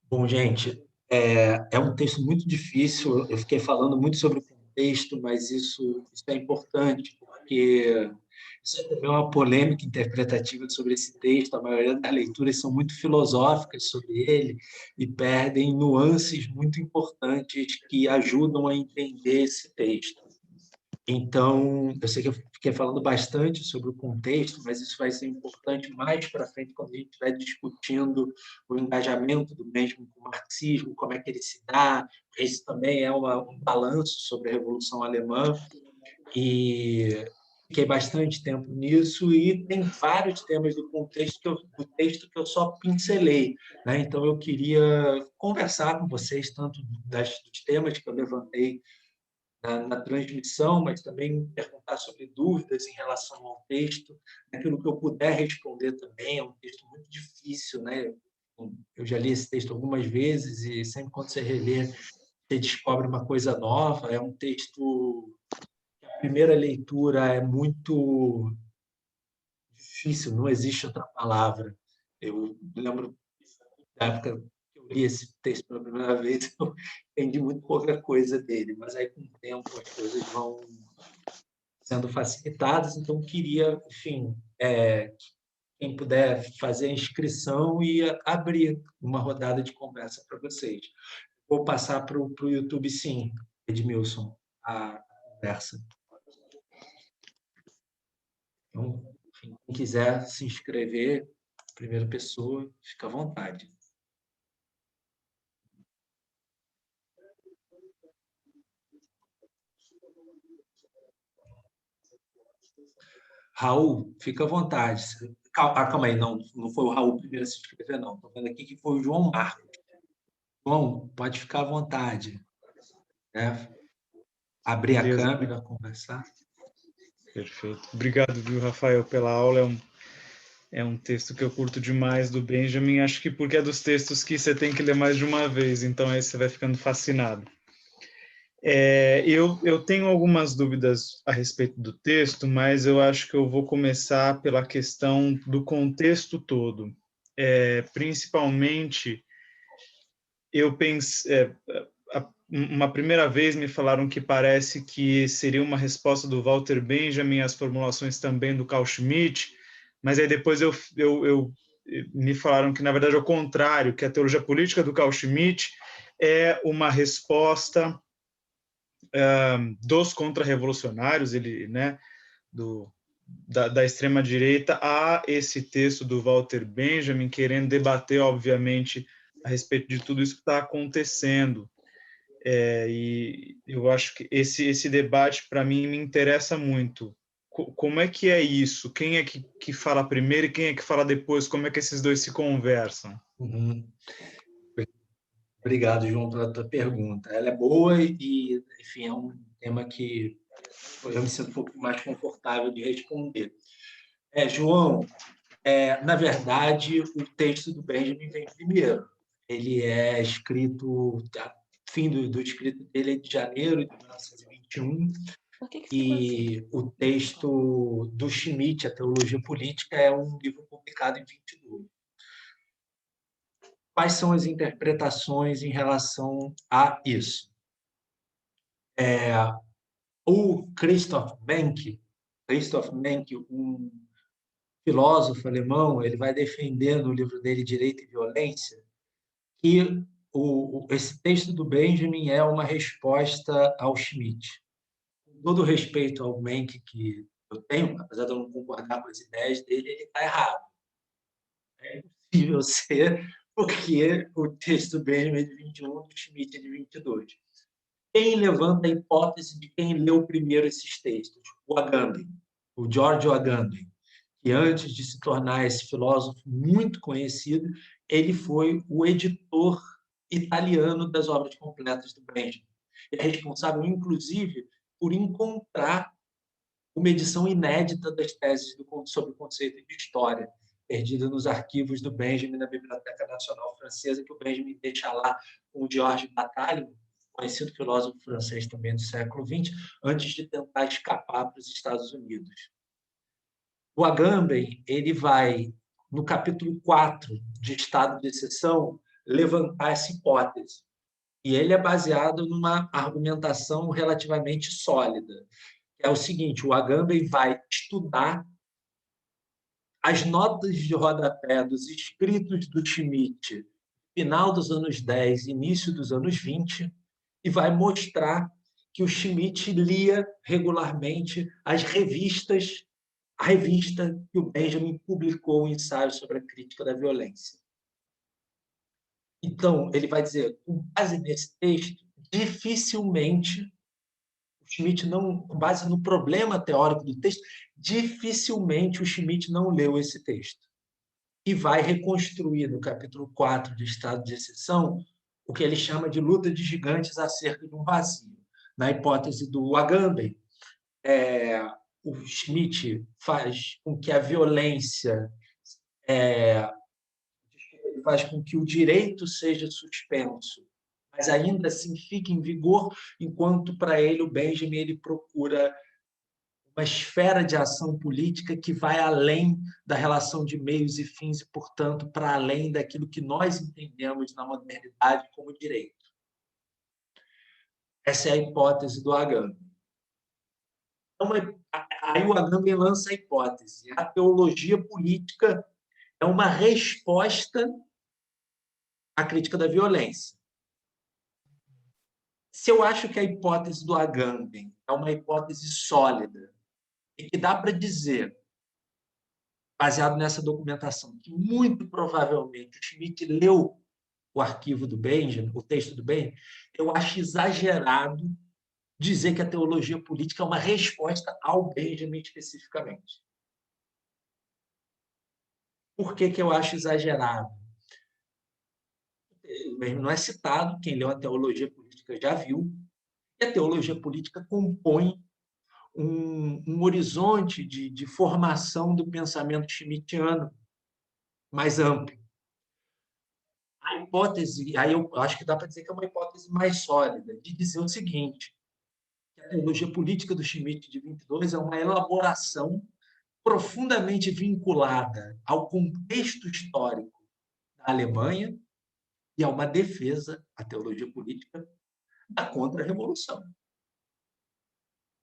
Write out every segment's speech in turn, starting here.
Bom, gente, é um texto muito difícil. Eu fiquei falando muito sobre o contexto, mas isso é importante, porque isso é também uma polêmica interpretativa sobre esse texto. A maioria das leituras são muito filosóficas sobre ele e perdem nuances muito importantes que ajudam a entender esse texto. Então, eu sei que eu fiquei falando bastante sobre o contexto, mas isso vai ser importante mais para frente, quando a gente estiver discutindo o engajamento do mesmo com o marxismo, como é que ele se dá. Esse também é um balanço sobre a Revolução Alemã, e fiquei bastante tempo nisso, e tem vários temas do texto que eu só pincelei, né? Então, eu queria conversar com vocês, tanto dos temas que eu levantei na transmissão, mas também perguntar sobre dúvidas em relação ao texto, aquilo que eu puder responder também. É um texto muito difícil, né? Eu já li esse texto algumas vezes e sempre quando você relê, você descobre uma coisa nova. É um texto, a primeira leitura é muito difícil, não existe outra palavra. Eu lembro da época que eu li esse texto pela primeira vez, eu entendi muito pouca coisa dele, mas aí com o tempo as coisas vão sendo facilitadas. Então queria, enfim, quem puder fazer a inscrição e abrir uma rodada de conversa para vocês. Vou passar para o YouTube, sim, Edmilson, a conversa. Então, enfim, quem quiser se inscrever, primeira pessoa, fica à vontade. Raul, fica à vontade. Calma aí, não foi o Raul primeiro a se inscrever, não. Estou vendo aqui que foi o João Marcos. João, pode ficar à vontade, né? Abrir a Beleza. câmera, conversar. Perfeito. Obrigado, viu, Rafael, pela aula. É um texto que eu curto demais do Benjamin. Acho que porque é dos textos que você tem que ler mais de uma vez, então aí você vai ficando fascinado. Eu tenho algumas dúvidas a respeito do texto, mas eu acho que eu vou começar pela questão do contexto todo. Principalmente, eu pensei, uma primeira vez me falaram que parece que seria uma resposta do Walter Benjamin às formulações também do Carl Schmitt, mas aí depois me falaram que, na verdade, é o contrário, que a teologia política do Carl Schmitt é uma resposta dos contra-revolucionários, ele, né, da extrema-direita, a esse texto do Walter Benjamin, querendo debater, obviamente, a respeito de tudo isso que está acontecendo. E eu acho que esse debate, para mim, me interessa muito. Como é que é isso? Quem é que fala primeiro e quem é que fala depois? Como é que esses dois se conversam? Uhum. Obrigado, João, pela tua pergunta. Ela é boa e, enfim, é um tema que eu me sinto um pouco mais confortável de responder. João, na verdade, o texto do Benjamin vem primeiro. Ele é escrito, fim do escrito dele é de janeiro de 1921, e o texto do Schmitt, A Teologia Política, é um livro publicado em 22. Quais são as interpretações em relação a isso? O Christoph Menck, um filósofo alemão, ele vai defender no livro dele Direito e Violência que esse texto do Benjamin é uma resposta ao Schmitt. Com todo respeito ao Menck que eu tenho, apesar de eu não concordar com as ideias dele, ele está errado. É impossível ser, porque o texto do Benjamin é de 21, do Schmitt é de 22. Quem levanta a hipótese de quem leu primeiro esses textos? O Agamben, o Giorgio Agamben, que antes de se tornar esse filósofo muito conhecido, ele foi o editor italiano das obras completas do Benjamin. Ele é responsável, inclusive, por encontrar uma edição inédita das teses sobre o conceito de história, perdida nos arquivos do Benjamin na Biblioteca Nacional Francesa, que o Benjamin deixa lá com o Georges Bataille, conhecido filósofo francês também do século XX, antes de tentar escapar para os Estados Unidos. O Agamben, ele vai, no capítulo 4 de Estado de Exceção, levantar essa hipótese. E ele é baseado numa argumentação relativamente sólida. É o seguinte, o Agamben vai estudar as notas de rodapé dos escritos do Schmitt, final dos anos 10, início dos anos 20, e vai mostrar que o Schmitt lia regularmente as revistas, a revista que o Benjamin publicou o ensaio sobre a crítica da violência. Então, ele vai dizer, com base nesse texto, dificilmente, o Schmitt não, com base no problema teórico do texto, dificilmente o Schmitt não leu esse texto. E vai reconstruir, no capítulo 4 de Estado de Exceção, o que ele chama de luta de gigantes acerca de um vazio. Na hipótese do Agamben, o Schmitt faz com que a violência faz com que o direito seja suspenso, mas ainda assim fique em vigor, enquanto para ele o Benjamin ele procura uma esfera de ação política que vai além da relação de meios e fins e, portanto, para além daquilo que nós entendemos na modernidade como direito. Essa é a hipótese do Agamben. Então, aí o Agamben lança a hipótese. A teologia política é uma resposta à crítica da violência. Se eu acho que a hipótese do Agamben é uma hipótese sólida e que dá para dizer, baseado nessa documentação, que muito provavelmente o Schmitt leu o arquivo do Benjamin, o texto do Benjamin, eu acho exagerado dizer que a teologia política é uma resposta ao Benjamin especificamente. Por que eu acho exagerado? O Benjamin não é citado, quem leu a teologia política já viu, e a teologia política compõe um horizonte de formação do pensamento schmittiano mais amplo. A hipótese, aí eu acho que dá para dizer que é uma hipótese mais sólida, de dizer o seguinte, que a teologia política do Schmitt de 22 é uma elaboração profundamente vinculada ao contexto histórico da Alemanha e a uma defesa, a teologia política, da contra-revolução.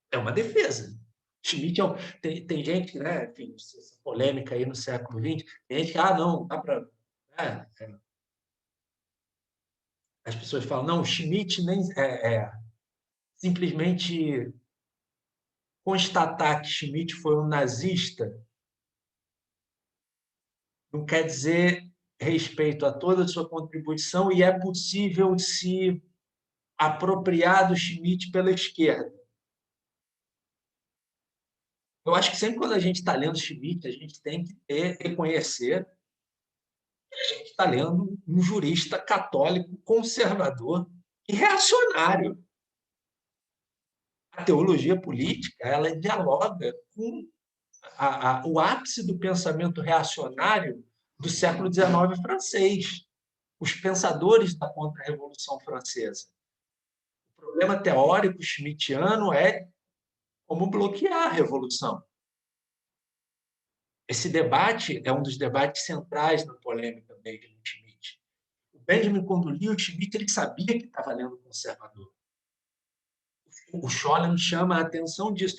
É uma defesa. Schmitt tem gente, né, enfim, essa polêmica aí no século XX, tem gente que, não, dá para... As pessoas falam, não, Schmitt nem simplesmente constatar que Schmitt foi um nazista não quer dizer respeito a toda a sua contribuição e é possível se apropriar do Schmitt pela esquerda. Eu acho que sempre quando a gente está lendo Schmitt, a gente tem que reconhecer que a gente está lendo um jurista católico conservador e reacionário. A teologia política ela dialoga com o ápice do pensamento reacionário do século XIX francês, os pensadores da contra-revolução francesa. O problema teórico schmittiano é como bloquear a revolução. Esse debate é um dos debates centrais na polêmica Benjamin-Schmitt. O Benjamin, quando lia o Schmitt, ele sabia que estava lendo conservador. O Scholem chama a atenção disso.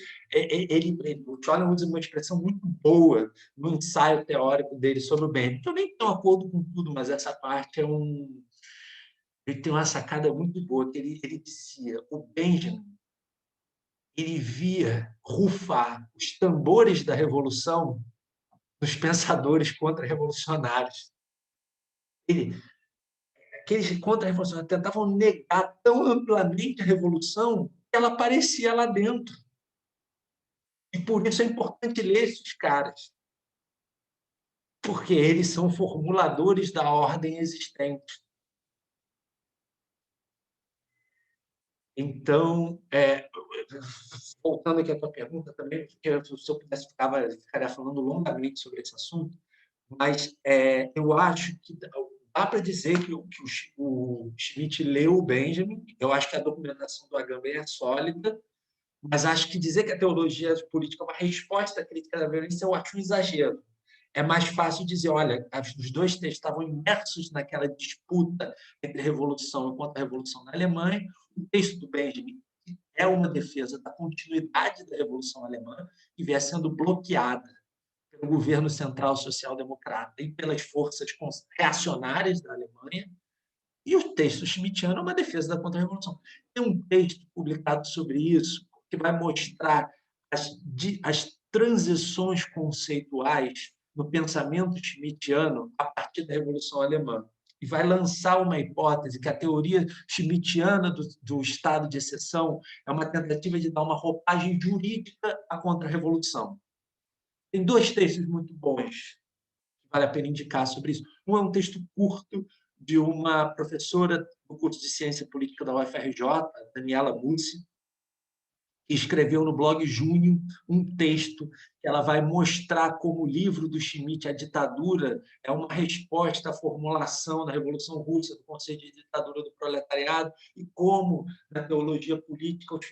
O Scholem usa uma expressão muito boa no ensaio teórico dele sobre o Benjamin. Eu nem tenho acordo com tudo, mas essa parte ele tem uma sacada muito boa, que ele dizia, o Benjamin, ele via rufar os tambores da revolução nos pensadores contra-revolucionários. Aqueles contra-revolucionários tentavam negar tão amplamente a revolução que ela aparecia lá dentro. E por isso é importante ler esses caras, porque eles são formuladores da ordem existente. Então, voltando aqui à tua pergunta também, porque se eu pudesse ficaria falando longamente sobre esse assunto, mas eu acho que dá para dizer que o Schmitt leu o Benjamin, eu acho que a documentação do Agamben é sólida, mas acho que dizer que a teologia política é uma resposta à crítica da violência, eu acho um exagero. é mais fácil dizer, olha, os dois textos estavam imersos naquela disputa entre a Revolução e Contra-Revolução na Alemanha. O texto do Benjamin é uma defesa da continuidade da Revolução Alemã, que vem sendo bloqueada pelo governo central social-democrata e pelas forças reacionárias da Alemanha. E o texto schmittiano é uma defesa da contra-revolução. Tem um texto publicado sobre isso que vai mostrar as transições conceituais no pensamento schmittiano a partir da Revolução Alemã. E vai lançar uma hipótese que a teoria schmittiana do estado de exceção é uma tentativa de dar uma roupagem jurídica à contra-revolução. Tem dois textos muito bons que vale a pena indicar sobre isso. Um é um texto curto de uma professora do curso de Ciência Política da UFRJ, Daniela Bussi, que escreveu no blog Junho um texto que ela vai mostrar como o livro do Schmitt, A Ditadura, é uma resposta à formulação na Revolução Russa do conceito de ditadura do proletariado e como, na teologia política, os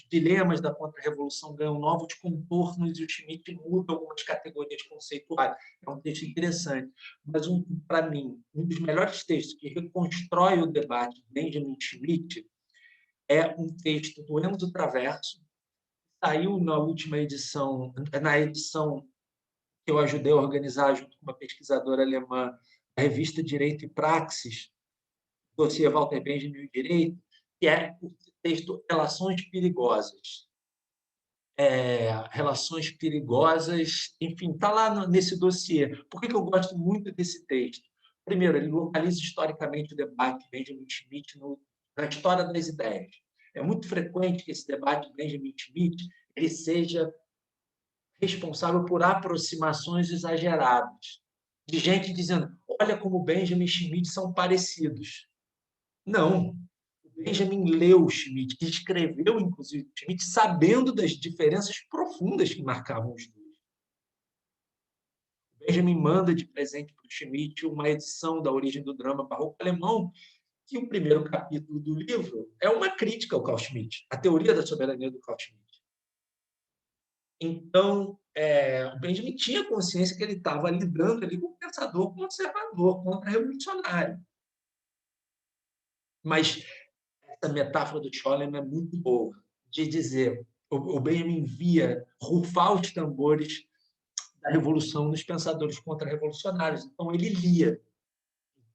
dilemas da contra-revolução ganham novos contornos e o Schmitt muda algumas categorias conceituais. É um texto interessante. Mas, para mim, um dos melhores textos que reconstrói o debate de Benjamin Schmitt é um texto do Enzo Traverso, saiu na última edição, na edição que eu ajudei a organizar junto com uma pesquisadora alemã, a revista Direito e Praxis, dossiê Walter Benjamin e o Direito, que é o texto Relações Perigosas. Relações Perigosas, enfim, está lá nesse dossiê. Por que eu gosto muito desse texto? Primeiro, ele localiza historicamente o debate de Benjamin Schmitt na história das ideias. É muito frequente que esse debate de Benjamin Schmitt ele seja responsável por aproximações exageradas, de gente dizendo, olha como Benjamin e Schmitt são parecidos. Não. O Benjamin leu Schmitt, que escreveu, inclusive, Schmitt, sabendo das diferenças profundas que marcavam os dois. O Benjamin manda de presente para o Schmitt uma edição da Origem do Drama Barroco Alemão, que o primeiro capítulo do livro é uma crítica ao Carl Schmitt, a teoria da soberania do Carl Schmitt. Então, o Benjamin tinha consciência que ele estava lidando ali com um pensador conservador, contra-revolucionário. Mas essa metáfora do Scholem é muito boa, de dizer, o Benjamin via rufar os tambores da revolução nos pensadores contra-revolucionários. Então, ele lia.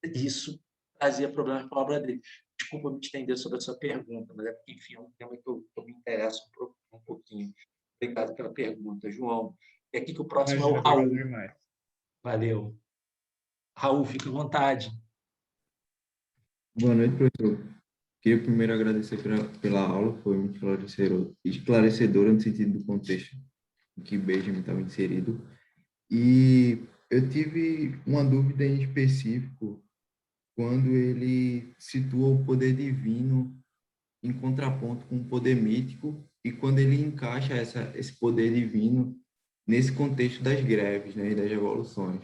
Isso trazia problemas para a obra dele. Desculpa me estender sobre a sua pergunta, mas é porque, enfim, é um tema que eu me interesso um pouquinho. Obrigado pela pergunta, João. E aqui que o próximo é o Raul. Valeu. Raul, fica à vontade. Boa noite, professor. Queria primeiro agradecer pela aula, foi muito esclarecedora no sentido do contexto em que Benjamin estava inserido. E eu tive uma dúvida em específico quando ele situa o poder divino em contraponto com o poder mítico e quando ele encaixa esse poder divino nesse contexto das greves, né, e das revoluções.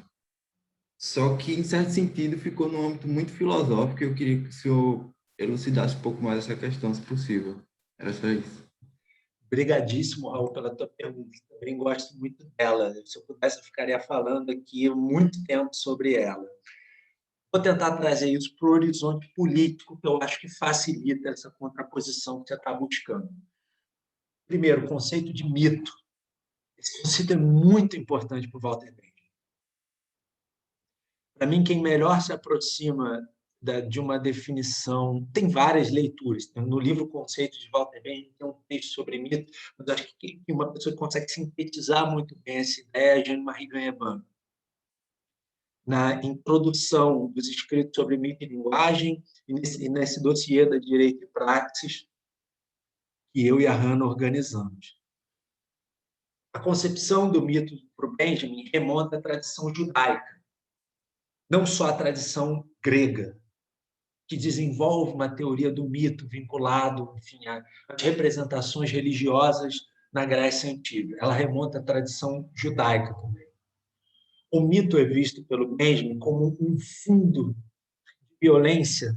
Só que, em certo sentido, ficou num âmbito muito filosófico e eu queria que o senhor elucidasse um pouco mais essa questão, se possível. Era só isso. Obrigadíssimo, Raul, pela tua pergunta. Também gosto muito dela. Se eu pudesse, eu ficaria falando aqui muito tempo sobre ela. Vou tentar trazer isso para o horizonte político, que eu acho que facilita essa contraposição que você está buscando. Primeiro, o conceito de mito. Esse conceito é muito importante para o Walter Benjamin. Para mim, quem melhor se aproxima de uma definição, tem várias leituras. No livro Conceitos de Walter Benjamin tem um texto sobre mito, mas acho que uma pessoa que consegue sintetizar muito bem essa ideia é Jean-Marie Gagnon. Na introdução dos escritos sobre mito e linguagem, e nesse dossiê da Direito e Praxis, que eu e a Hannah organizamos. A concepção do mito para o Benjamin remonta à tradição judaica, não só à tradição grega, que desenvolve uma teoria do mito vinculado, enfim, às representações religiosas na Grécia Antiga. Ela remonta à tradição judaica também. O mito é visto pelo Benjamin como um fundo de violência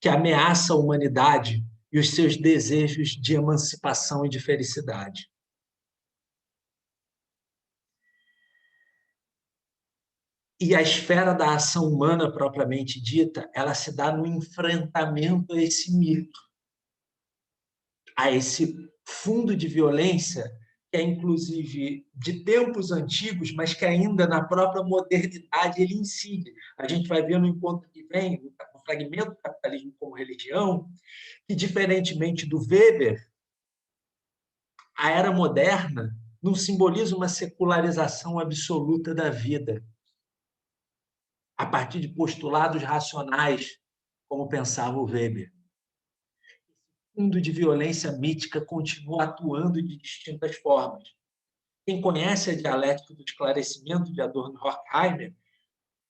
que ameaça a humanidade e os seus desejos de emancipação e de felicidade. E a esfera da ação humana propriamente dita, ela se dá no enfrentamento a esse mito, a esse fundo de violência que é, inclusive, de tempos antigos, mas que ainda na própria modernidade ele incide. A gente vai ver no encontro que vem, no fragmento do Capitalismo como Religião, que, diferentemente do Weber, a era moderna não simboliza uma secularização absoluta da vida, a partir de postulados racionais, como pensava o Weber. O fundo de violência mítica continua atuando de distintas formas. Quem conhece a dialética do esclarecimento de Adorno e Horkheimer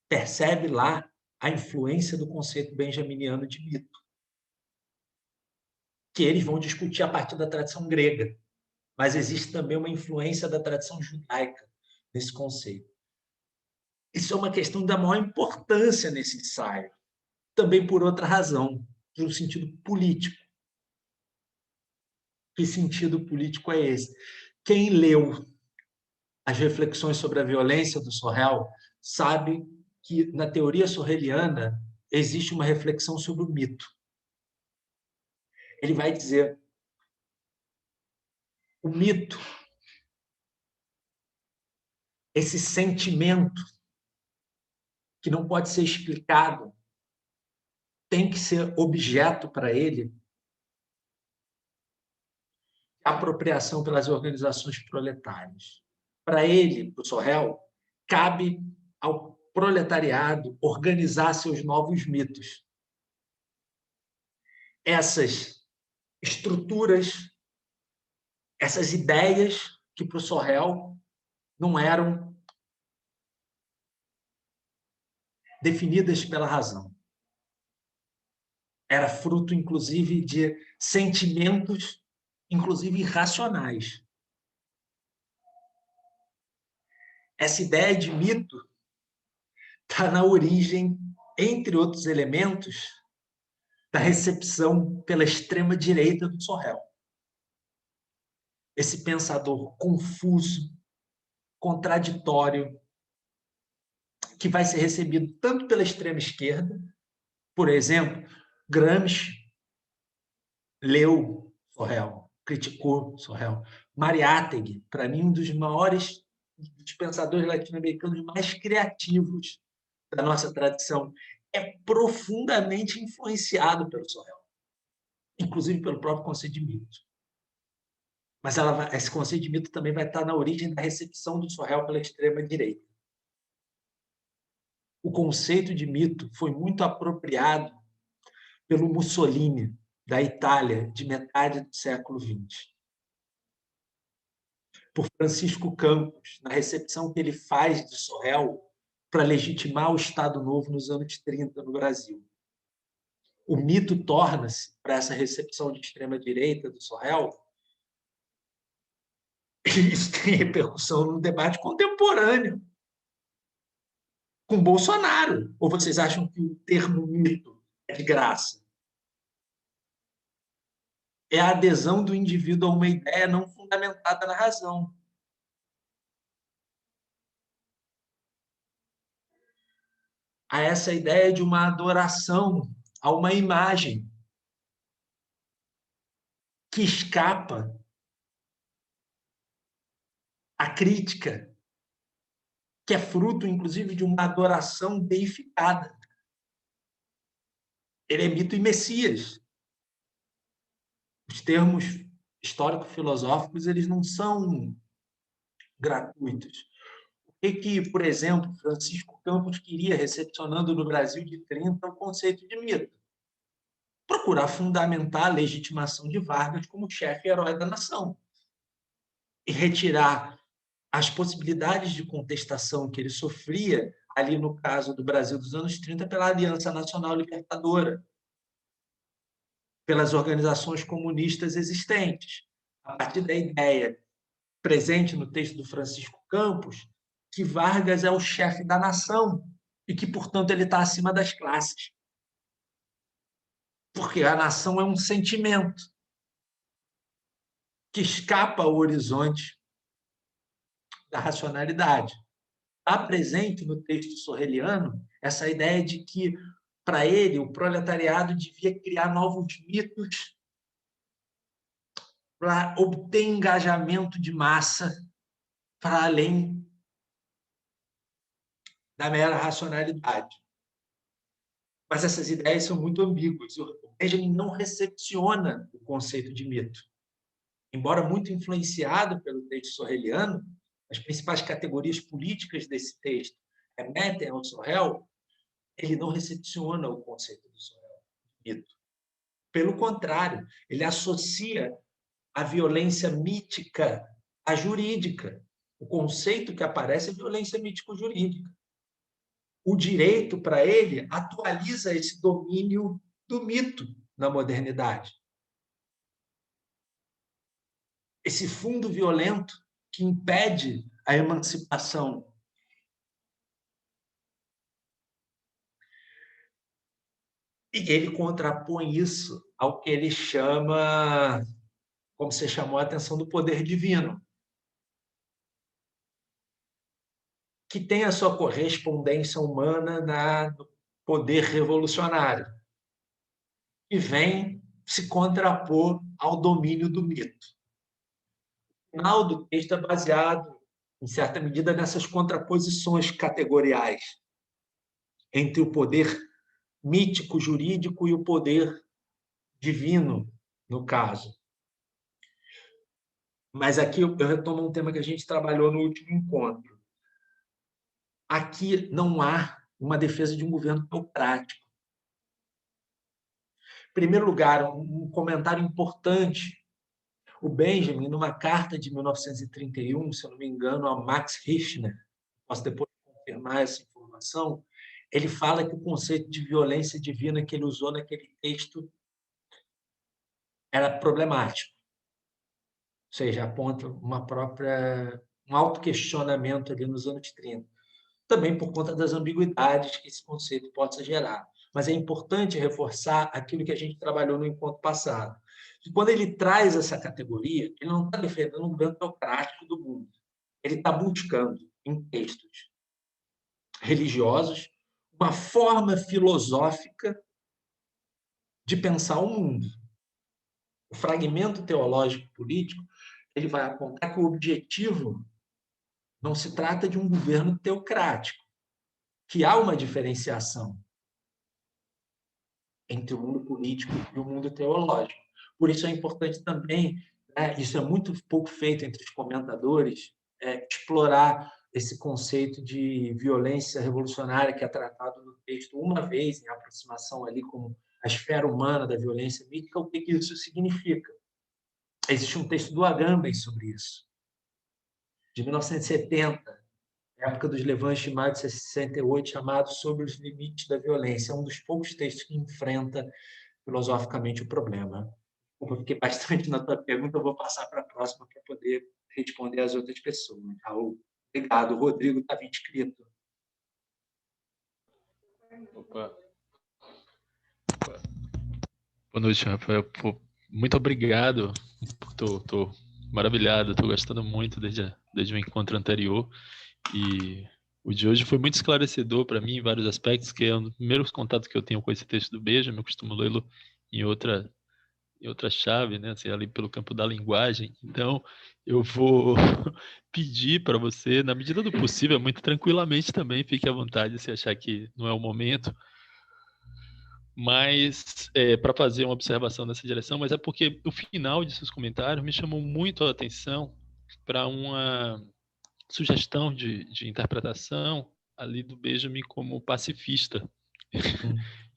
percebe lá a influência do conceito benjaminiano de mito, que eles vão discutir a partir da tradição grega, mas existe também uma influência da tradição judaica nesse conceito. Isso é uma questão da maior importância nesse ensaio, também por outra razão, no sentido político. Que sentido político é esse? Quem leu as reflexões sobre a violência do Sorrel sabe que, na teoria sorreliana, existe uma reflexão sobre o mito. Ele vai dizer: o mito, esse sentimento que não pode ser explicado, tem que ser objeto para ele de apropriação pelas organizações proletárias. Para ele, para o Sorrel, cabe ao proletariado organizar seus novos mitos. Essas estruturas, essas ideias que para o Sorrel não eram definidas pela razão. Era fruto, inclusive, de sentimentos, inclusive irracionais. Essa ideia de mito está na origem, entre outros elementos, da recepção pela extrema-direita do Sorrel. Esse pensador confuso, contraditório, que vai ser recebido tanto pela extrema-esquerda, por exemplo, Gramsci leu Sorrel, criticou Sorrel. Mariátegui, para mim, um dos maiores dos pensadores latino-americanos mais criativos da nossa tradição, é profundamente influenciado pelo Sorrel, inclusive pelo próprio conceito de mito. Mas esse conceito de mito também vai estar na origem da recepção do Sorrel pela extrema-direita. O conceito de mito foi muito apropriado pelo Mussolini, da Itália, de metade do século XX. Por Francisco Campos, na recepção que ele faz de Sorrel para legitimar o Estado Novo nos anos 30 no Brasil. O mito torna-se, para essa recepção de extrema-direita do Sorrel, e isso tem repercussão no debate contemporâneo, com Bolsonaro. Ou vocês acham que o termo mito é de graça? É a adesão do indivíduo a uma ideia não fundamentada na razão. A essa ideia de uma adoração a uma imagem que escapa à crítica, que é fruto, inclusive, de uma adoração deificada. Ele é mito e Messias. Os termos histórico-filosóficos, eles não são gratuitos. O que, por exemplo, Francisco Campos queria, recepcionando no Brasil de 30 o conceito de mito? Procurar fundamentar a legitimação de Vargas como chefe e herói da nação e retirar as possibilidades de contestação que ele sofria ali no caso do Brasil dos anos 30 pela Aliança Nacional Libertadora, pelas organizações comunistas existentes, a partir da ideia presente no texto do Francisco Campos que Vargas é o chefe da nação e que, portanto, ele está acima das classes. Porque a nação é um sentimento que escapa ao horizonte da racionalidade. está presente no texto sorreliano essa ideia de que, para ele, o proletariado devia criar novos mitos para obter engajamento de massa para além da mera racionalidade. Mas essas ideias são muito ambíguas. O Benjamin não recepciona o conceito de mito. Embora muito influenciado pelo texto sorreliano, as principais categorias políticas desse texto remetem ao Sorrel, ele não recepciona o conceito do Sorrel, mito. Pelo contrário, ele associa a violência mítica à jurídica. O conceito que aparece é violência mítico-jurídica. O direito, para ele, atualiza esse domínio do mito na modernidade. Esse fundo violento que impede a emancipação. E ele contrapõe isso ao que ele chama, como você chamou a atenção, do poder divino, que tem a sua correspondência humana no poder revolucionário, e vem se contrapor ao domínio do mito. O final do texto é baseado, em certa medida, nessas contraposições categoriais entre o poder mítico, jurídico e o poder divino, no caso. Mas aqui eu retomo um tema que a gente trabalhou no último encontro. Aqui não há uma defesa de um governo teocrático. Em primeiro lugar, um comentário importante. O Benjamin, numa carta de 1931, se eu não me engano, a Max Richner, posso depois confirmar essa informação, ele fala que o conceito de violência divina que ele usou naquele texto era problemático. Ou seja, aponta um autoquestionamento ali nos anos 30. Também por conta das ambiguidades que esse conceito possa gerar. Mas é importante reforçar aquilo que a gente trabalhou no encontro passado. E quando ele traz essa categoria, ele não está defendendo um governo teocrático do mundo. Ele está buscando, em textos religiosos, uma forma filosófica de pensar o mundo. O fragmento teológico político ele vai apontar que o objetivo não se trata de um governo teocrático, que há uma diferenciação entre o mundo político e o mundo teológico. Por isso é importante também, isso é muito pouco feito entre os comentadores, explorar esse conceito de violência revolucionária que é tratado no texto uma vez, em aproximação ali como a esfera humana da violência mítica, o que isso significa. Existe um texto do Agamben sobre isso, de 1970, época dos levantes de maio de 68, chamado Sobre os Limites da Violência. É um dos poucos textos que enfrenta filosoficamente o problema. Eu fiquei bastante na tua pergunta, eu vou passar para a próxima para poder responder às outras pessoas. Raul, obrigado. O Rodrigo estava inscrito. Opa. Boa noite, Rafael. Muito obrigado. Estou maravilhado, estou gostando muito desde o encontro anterior. E o de hoje foi muito esclarecedor para mim em vários aspectos, que é um dos primeiros contatos que eu tenho com esse texto do Benjamin. Eu costumo lê-lo em outra chave, né? Assim, ali pelo campo da linguagem. Então, eu vou pedir para você, na medida do possível, muito tranquilamente também, fique à vontade se achar que não é o momento, mas para fazer uma observação nessa direção, mas é porque o final de seus comentários me chamou muito a atenção para uma sugestão de interpretação ali do Benjamin como pacifista.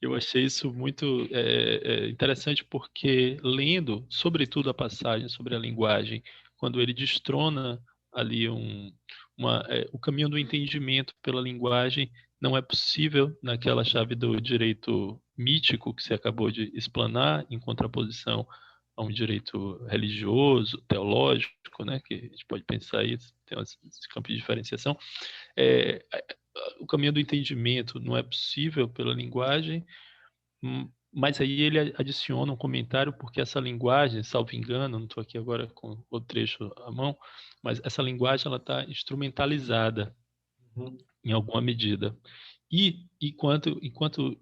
Eu achei isso muito interessante porque, lendo, sobretudo, a passagem sobre a linguagem, quando ele destrona ali o caminho do entendimento pela linguagem, não é possível naquela chave do direito mítico que você acabou de explanar, em contraposição a um direito religioso, teológico, né, que a gente pode pensar isso, tem esse campo de diferenciação. O caminho do entendimento não é possível pela linguagem, mas aí ele adiciona um comentário, porque essa linguagem, salvo engano, não estou aqui agora com o trecho à mão, mas essa linguagem ela está instrumentalizada. em alguma medida. E enquanto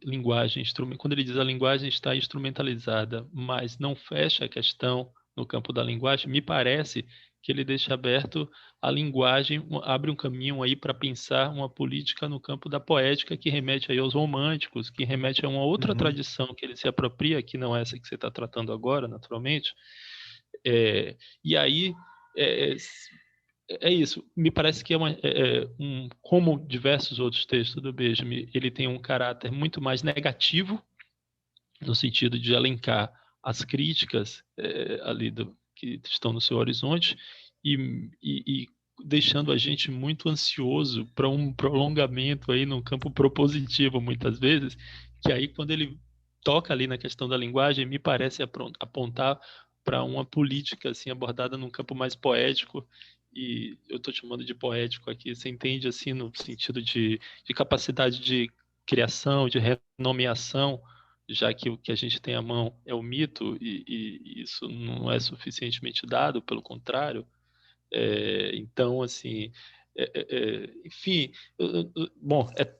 linguagem, quando ele diz a linguagem está instrumentalizada, mas não fecha a questão no campo da linguagem, me parece que ele deixa aberto a linguagem, abre um caminho aí para pensar uma política no campo da poética que remete aí aos românticos, que remete a uma outra tradição que ele se apropria, que não é essa que você está tratando agora, naturalmente. E aí é isso. Me parece que como diversos outros textos do Benjamin, ele tem um caráter muito mais negativo, no sentido de elencar as críticas ali que estão no seu horizonte e deixando a gente muito ansioso para um prolongamento aí no campo propositivo, muitas vezes, que aí quando ele toca ali na questão da linguagem, me parece apontar para uma política assim abordada num campo mais poético. E eu estou chamando de poético aqui, você entende assim no sentido de capacidade de criação, de renomeação, já que o que a gente tem à mão é o mito e isso não é suficientemente dado, pelo contrário. Então, assim, enfim, bom, é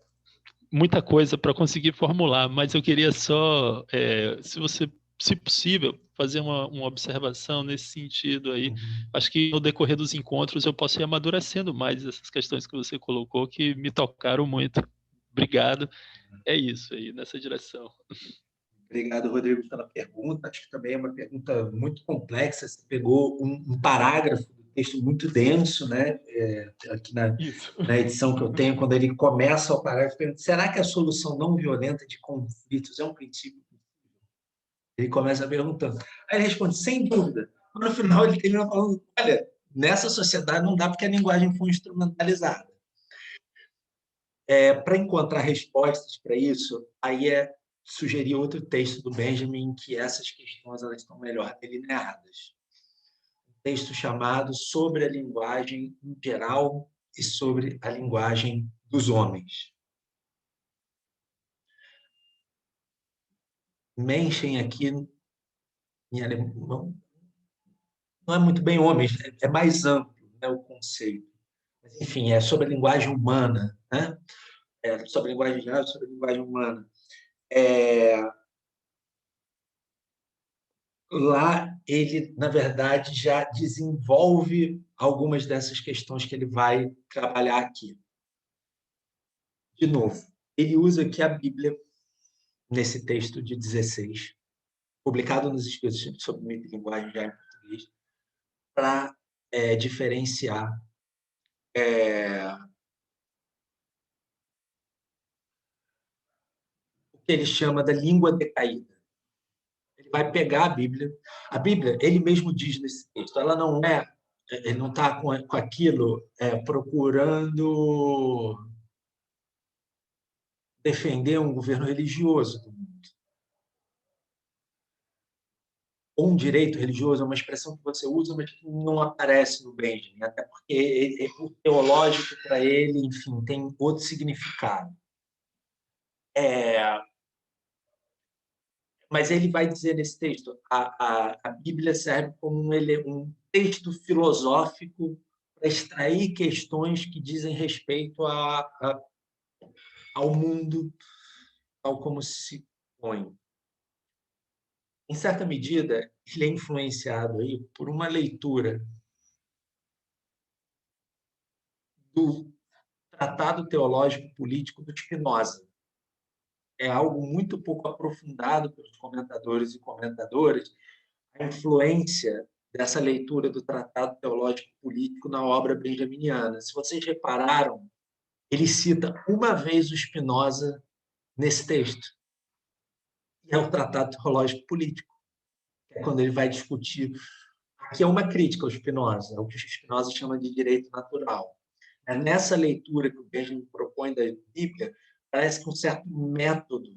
muita coisa para conseguir formular, mas eu queria só, se possível, fazer uma observação nesse sentido aí. Acho que no decorrer dos encontros eu posso ir amadurecendo mais essas questões que você colocou, que me tocaram muito. Obrigado. É isso aí, nessa direção. Obrigado, Rodrigo, pela pergunta. Acho que também é uma pergunta muito complexa. Você pegou um parágrafo do texto muito denso, né? Aqui na edição que eu tenho, quando ele começa o parágrafo, pergunta: será que a solução não violenta de conflitos é um princípio? Ele começa perguntando. Aí ele responde: sem dúvida. No final, ele termina falando: olha, nessa sociedade não dá porque a linguagem foi instrumentalizada. Para encontrar respostas para isso, aí sugerir outro texto do Benjamin em que essas questões elas estão melhor delineadas. Um texto chamado Sobre a Linguagem em Geral e sobre a Linguagem dos Homens. Menschen aqui, em alemão, não é muito bem homens, é mais amplo, né, o conceito. Mas, enfim, é sobre a linguagem humana, né? Sobre a linguagem geral, sobre a linguagem humana. Lá ele, na verdade, já desenvolve algumas dessas questões que ele vai trabalhar aqui. De novo, ele usa aqui a Bíblia, nesse texto de 16, publicado nos Escritos sobre Mito e Linguagem já em português, para diferenciar o que ele chama da língua decaída. Ele vai pegar a Bíblia, ele mesmo diz nesse texto, ela não ele não está com aquilo procurando defender um governo religioso do mundo. Ou um direito religioso é uma expressão que você usa, mas que não aparece no Benjamin, até porque o teológico para ele, enfim, tem outro significado. Mas ele vai dizer nesse texto, a Bíblia serve como um texto filosófico para extrair questões que dizem respeito ao mundo, tal como se põe. Em certa medida, ele é influenciado aí por uma leitura do Tratado Teológico Político do Spinoza. É algo muito pouco aprofundado pelos comentadores e comentadoras, a influência dessa leitura do Tratado Teológico Político na obra benjaminiana. Se vocês repararam, ele cita uma vez o Spinoza nesse texto. E é o Tratado Teológico Político, que é quando ele vai discutir. Aqui é uma crítica ao Spinoza, o que o Spinoza chama de direito natural. Nessa leitura que o Benjamin propõe da Bíblia, parece que um certo método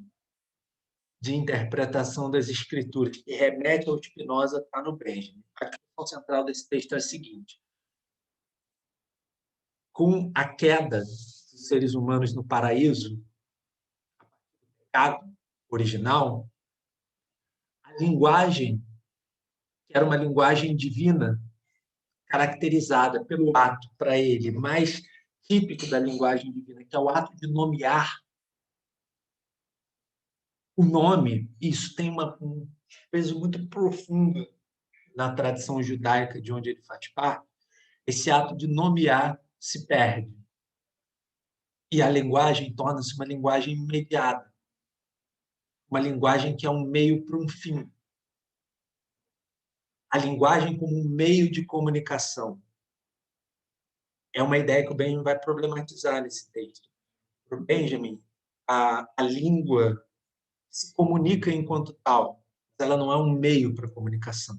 de interpretação das escrituras que remete ao Spinoza está no Benjamin. A questão central desse texto é a seguinte: com a queda dos seres humanos no paraíso, o pecado original, a linguagem, que era uma linguagem divina, caracterizada pelo ato para ele, mas típico da linguagem divina, que é o ato de nomear. O nome, isso tem um peso muito profundo na tradição judaica de onde ele faz parte. Esse ato de nomear se perde. E a linguagem torna-se uma linguagem imediata, uma linguagem que é um meio para um fim. A linguagem como um meio de comunicação. É uma ideia que o Benjamin vai problematizar nesse texto. Para o Benjamin, a língua se comunica enquanto tal, mas ela não é um meio para a comunicação.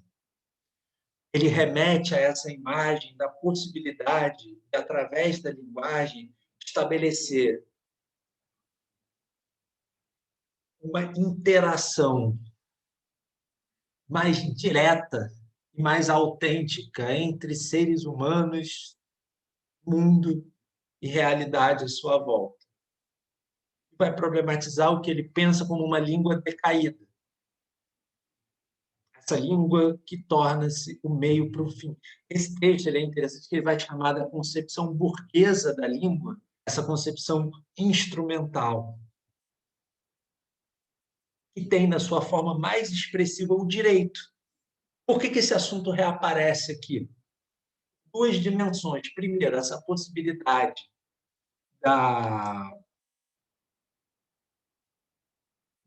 Ele remete a essa imagem da possibilidade de, através da linguagem, estabelecer uma interação mais direta e mais autêntica entre seres humanos, mundo e realidade à sua volta. Vai problematizar o que ele pensa como uma língua decaída. Essa língua que torna-se o meio para o fim. Esse texto é interessante, que ele vai chamar da concepção burguesa da língua, essa concepção instrumental, que tem na sua forma mais expressiva o direito. Por que esse assunto reaparece aqui? Duas dimensões. Primeiro, essa possibilidade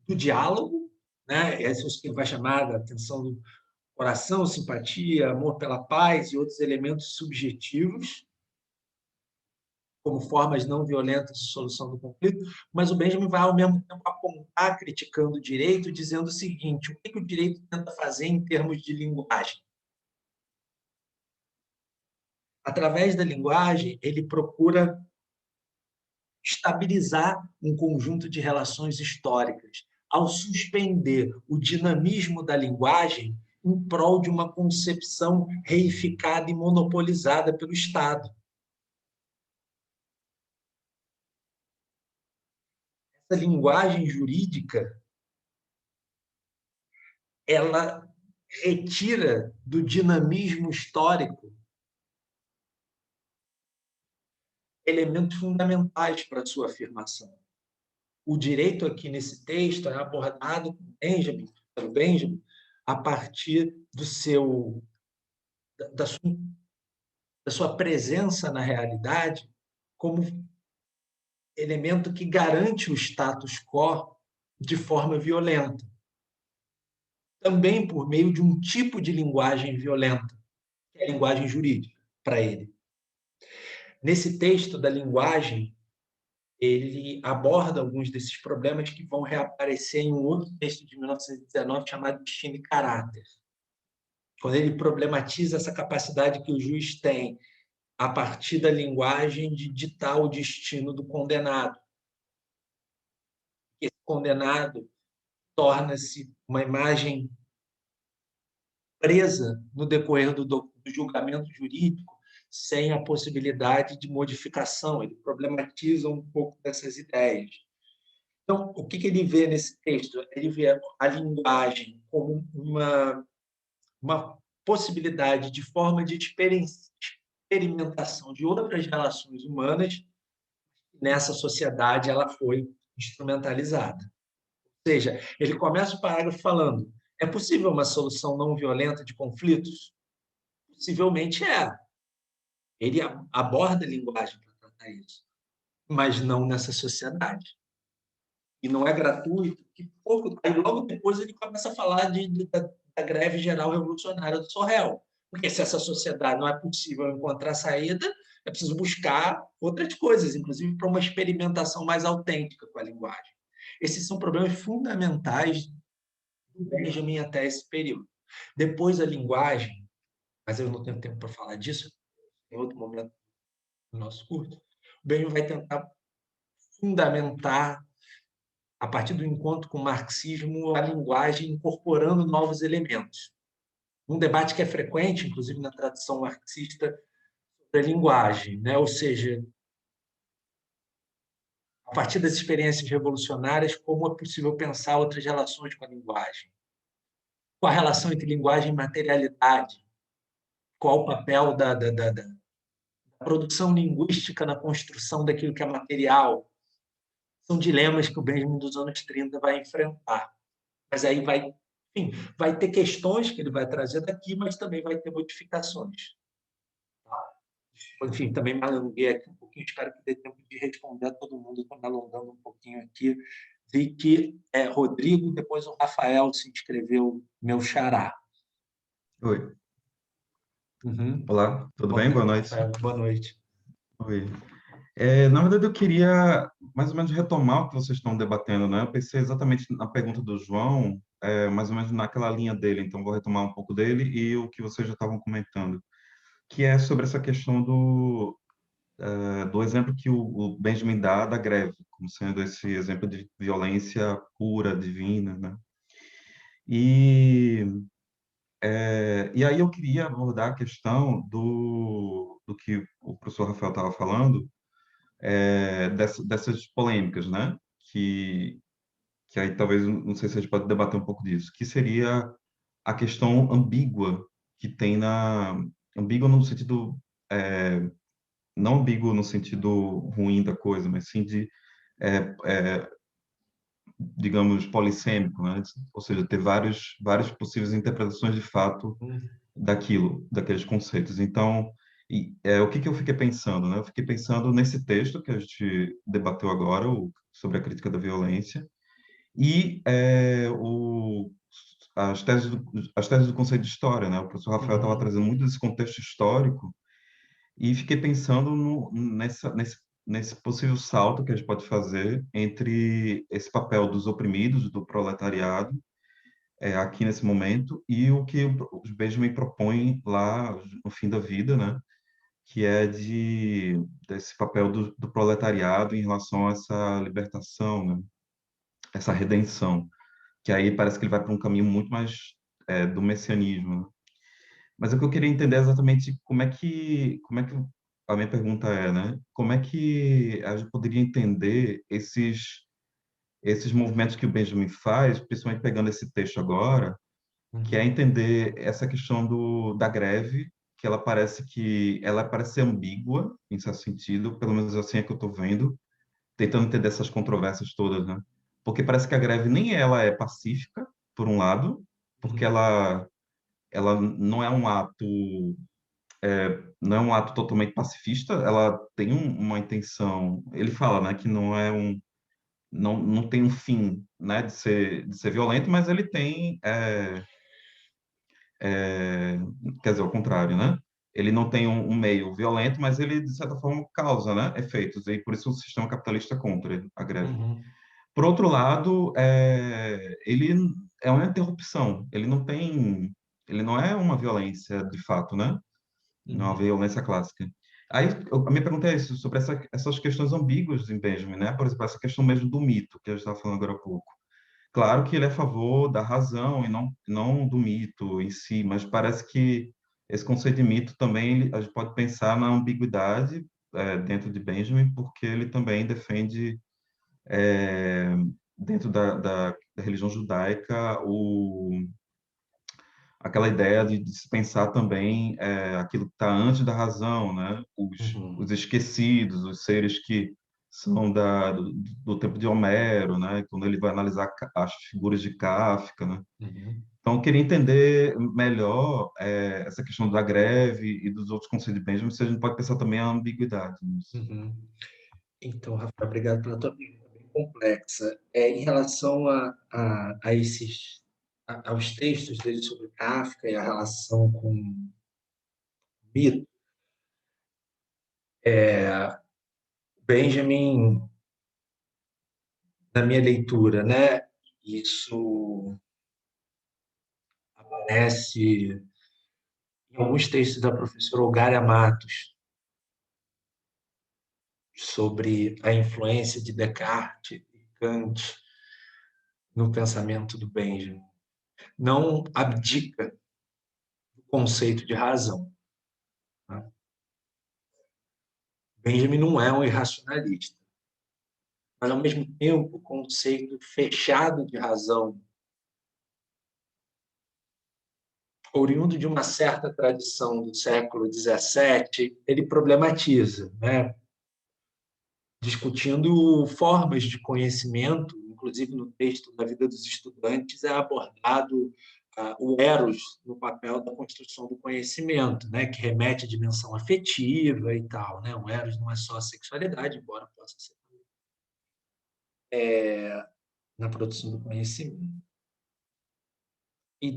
do diálogo, né? Esse é o que ele vai chamar da atenção do coração, simpatia, amor pela paz e outros elementos subjetivos, como formas não violentas de solução do conflito, mas o Benjamin vai, ao mesmo tempo, apontar, criticando o direito, dizendo o seguinte: o que o direito tenta fazer em termos de linguagem? Através da linguagem, ele procura estabilizar um conjunto de relações históricas, ao suspender o dinamismo da linguagem em prol de uma concepção reificada e monopolizada pelo Estado. Essa linguagem jurídica, ela retira do dinamismo histórico elementos fundamentais para a sua afirmação. O direito aqui nesse texto é abordado pelo Benjamin a partir da sua presença na realidade como elemento que garante o status quo de forma violenta. Também por meio de um tipo de linguagem violenta, que é a linguagem jurídica, para ele. Nesse texto da linguagem, ele aborda alguns desses problemas que vão reaparecer em um outro texto de 1919 chamado Destino e Caráter. Quando ele problematiza essa capacidade que o juiz tem, a partir da linguagem, de ditar o destino do condenado. Esse condenado torna-se uma imagem presa no decorrer do julgamento jurídico, sem a possibilidade de modificação. Ele problematiza um pouco dessas ideias. Então, o que ele vê nesse texto? Ele vê a linguagem como uma possibilidade de forma de experimentação de outras relações humanas. Nessa sociedade, ela foi instrumentalizada. Ou seja, ele começa o parágrafo falando: é possível uma solução não violenta de conflitos? Possivelmente é. Ele aborda a linguagem para tratar isso, mas não nessa sociedade. E não é gratuito, que aí logo depois ele começa a falar da greve geral revolucionária do Sorrel. Porque se essa sociedade não é possível encontrar saída, é preciso buscar outras coisas, inclusive para uma experimentação mais autêntica com a linguagem. Esses são problemas fundamentais do Benjamin até esse período. Depois a linguagem, mas eu não tenho tempo para falar disso, em outro momento do nosso curso, o Benjamin vai tentar fundamentar, a partir do encontro com o marxismo, a linguagem incorporando novos elementos. Um debate que é frequente, inclusive na tradição marxista, sobre a linguagem, né? Ou seja, a partir das experiências revolucionárias, como é possível pensar outras relações com a linguagem? Qual a relação entre linguagem e materialidade? Qual o papel da produção linguística na construção daquilo que é material, são dilemas que o Benjamin dos anos 30 vai enfrentar. Mas aí enfim, vai ter questões que ele vai trazer daqui, mas também vai ter modificações. Enfim, também me alonguei aqui um pouquinho, espero que dê tempo de responder a todo mundo. Estou me alongando um pouquinho aqui. Vi que Rodrigo, depois o Rafael se inscreveu, meu xará. Oi. Uhum. Olá, tudo bem? Boa noite. Rafael, boa noite. Oi. Na verdade, eu queria mais ou menos retomar o que vocês estão debatendo, né? Eu pensei exatamente na pergunta do João, mais ou menos naquela linha dele, então vou retomar um pouco dele e o que vocês já estavam comentando, que é sobre essa questão do exemplo que o Benjamin dá da greve, como sendo esse exemplo de violência pura, divina, né? E aí eu queria abordar a questão do que o professor Rafael estava falando, dessas polêmicas, né? Que aí talvez, não sei se a gente pode debater um pouco disso, que seria a questão ambígua que tem ambígua no sentido, não ambíguo no sentido ruim da coisa, mas sim de, digamos, polissêmico, né? Ou seja, ter várias possíveis interpretações de fato daqueles conceitos. Então, o que eu fiquei pensando, né? Eu fiquei pensando nesse texto que a gente debateu agora, sobre a crítica da violência, e as teses do conceito de história, né? O professor Rafael estava trazendo muito desse contexto histórico, e fiquei pensando nesse possível salto que a gente pode fazer entre esse papel dos oprimidos, do proletariado, aqui nesse momento, e o que os Benjamin propõe lá no fim da vida, né? Que é desse papel do proletariado em relação a essa libertação, né? Essa redenção, que aí parece que ele vai para um caminho muito mais do messianismo, né? Mas o que eu queria entender é exatamente a minha pergunta né? Como é que a gente poderia entender esses movimentos que o Benjamin faz, principalmente pegando esse texto agora, que é entender essa questão da greve, que ela parece ser ambígua, em certo sentido, pelo menos assim é que eu estou vendo, tentando entender essas controvérsias todas, né? Porque parece que a greve nem ela é pacífica, por um lado, porque ela não é um ato totalmente pacifista, ela tem uma intenção, ele fala, né, que não tem um fim, né, de ser violento, mas ele tem, quer dizer, ao contrário, né? Ele não tem um meio violento, mas ele, de certa forma, causa, né, efeitos, e por isso o sistema capitalista é contra a greve. Por outro lado, ele é uma interrupção, ele não é uma violência de fato, né? Não é uma violência clássica. Aí, a minha pergunta é isso, sobre essas questões ambíguas em Benjamin, né? Por exemplo, essa questão mesmo do mito, que a gente estava falando agora há pouco. Claro que ele é a favor da razão e não do mito em si, mas parece que esse conceito de mito também a gente pode pensar na ambiguidade dentro de Benjamin, porque ele também defende, dentro da religião judaica, aquela ideia de se pensar também aquilo que está antes da razão, né? Os esquecidos, os seres que são do tempo de Homero, né? Quando ele vai analisar as figuras de Kafka, né? Então, eu queria entender melhor essa questão da greve e dos outros conceitos de Benjamin, se a gente pode pensar também a ambiguidade nisso. Então, Rafael, obrigado pela tua pergunta, bem complexa. Em relação aos textos dele sobre Kafka e a relação com o mito, Benjamin, na minha leitura, né, isso aparece em alguns textos da professora Olgária Matos, sobre a influência de Descartes e Kant no pensamento do Benjamin. Não abdica do conceito de razão. Benjamin não é um irracionalista, mas, ao mesmo tempo, o conceito fechado de razão, oriundo de uma certa tradição do século XVII, ele problematiza, né? Discutindo formas de conhecimento, inclusive no texto da Vida dos Estudantes é abordado o eros no papel da construção do conhecimento, né, que remete à dimensão afetiva e tal, né? O eros não é só a sexualidade, embora possa ser na produção do conhecimento. E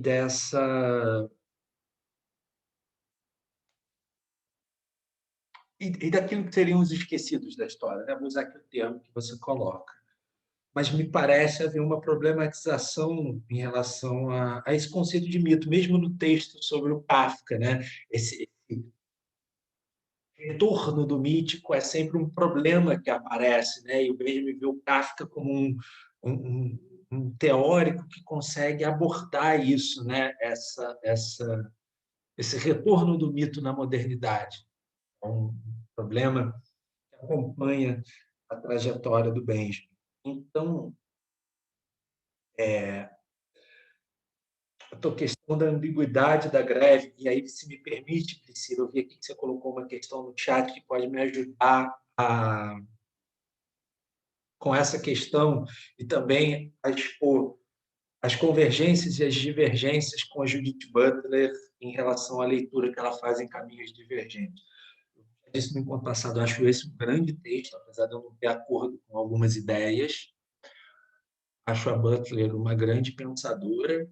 daquilo que seriam os esquecidos da história, né? Vou usar aqui o termo que você coloca. Mas me parece haver uma problematização em relação a esse conceito de mito, mesmo no texto sobre o Kafka, né? Esse retorno do mítico é sempre um problema que aparece, né? E o Benjamin vê o Kafka como um teórico que consegue abordar isso, né? Esse retorno do mito na modernidade. É um problema que acompanha a trajetória do Benjamin. Então, a questão da ambiguidade da greve, e aí, se me permite, Priscila, eu vi aqui que você colocou uma questão no chat que pode me ajudar com essa questão e também a expor as convergências e as divergências com a Judith Butler em relação à leitura que ela faz em Caminhos Divergentes. Eu disse no encontro passado, eu acho esse um grande texto, apesar de eu não ter acordo com algumas ideias. Acho a Butler uma grande pensadora.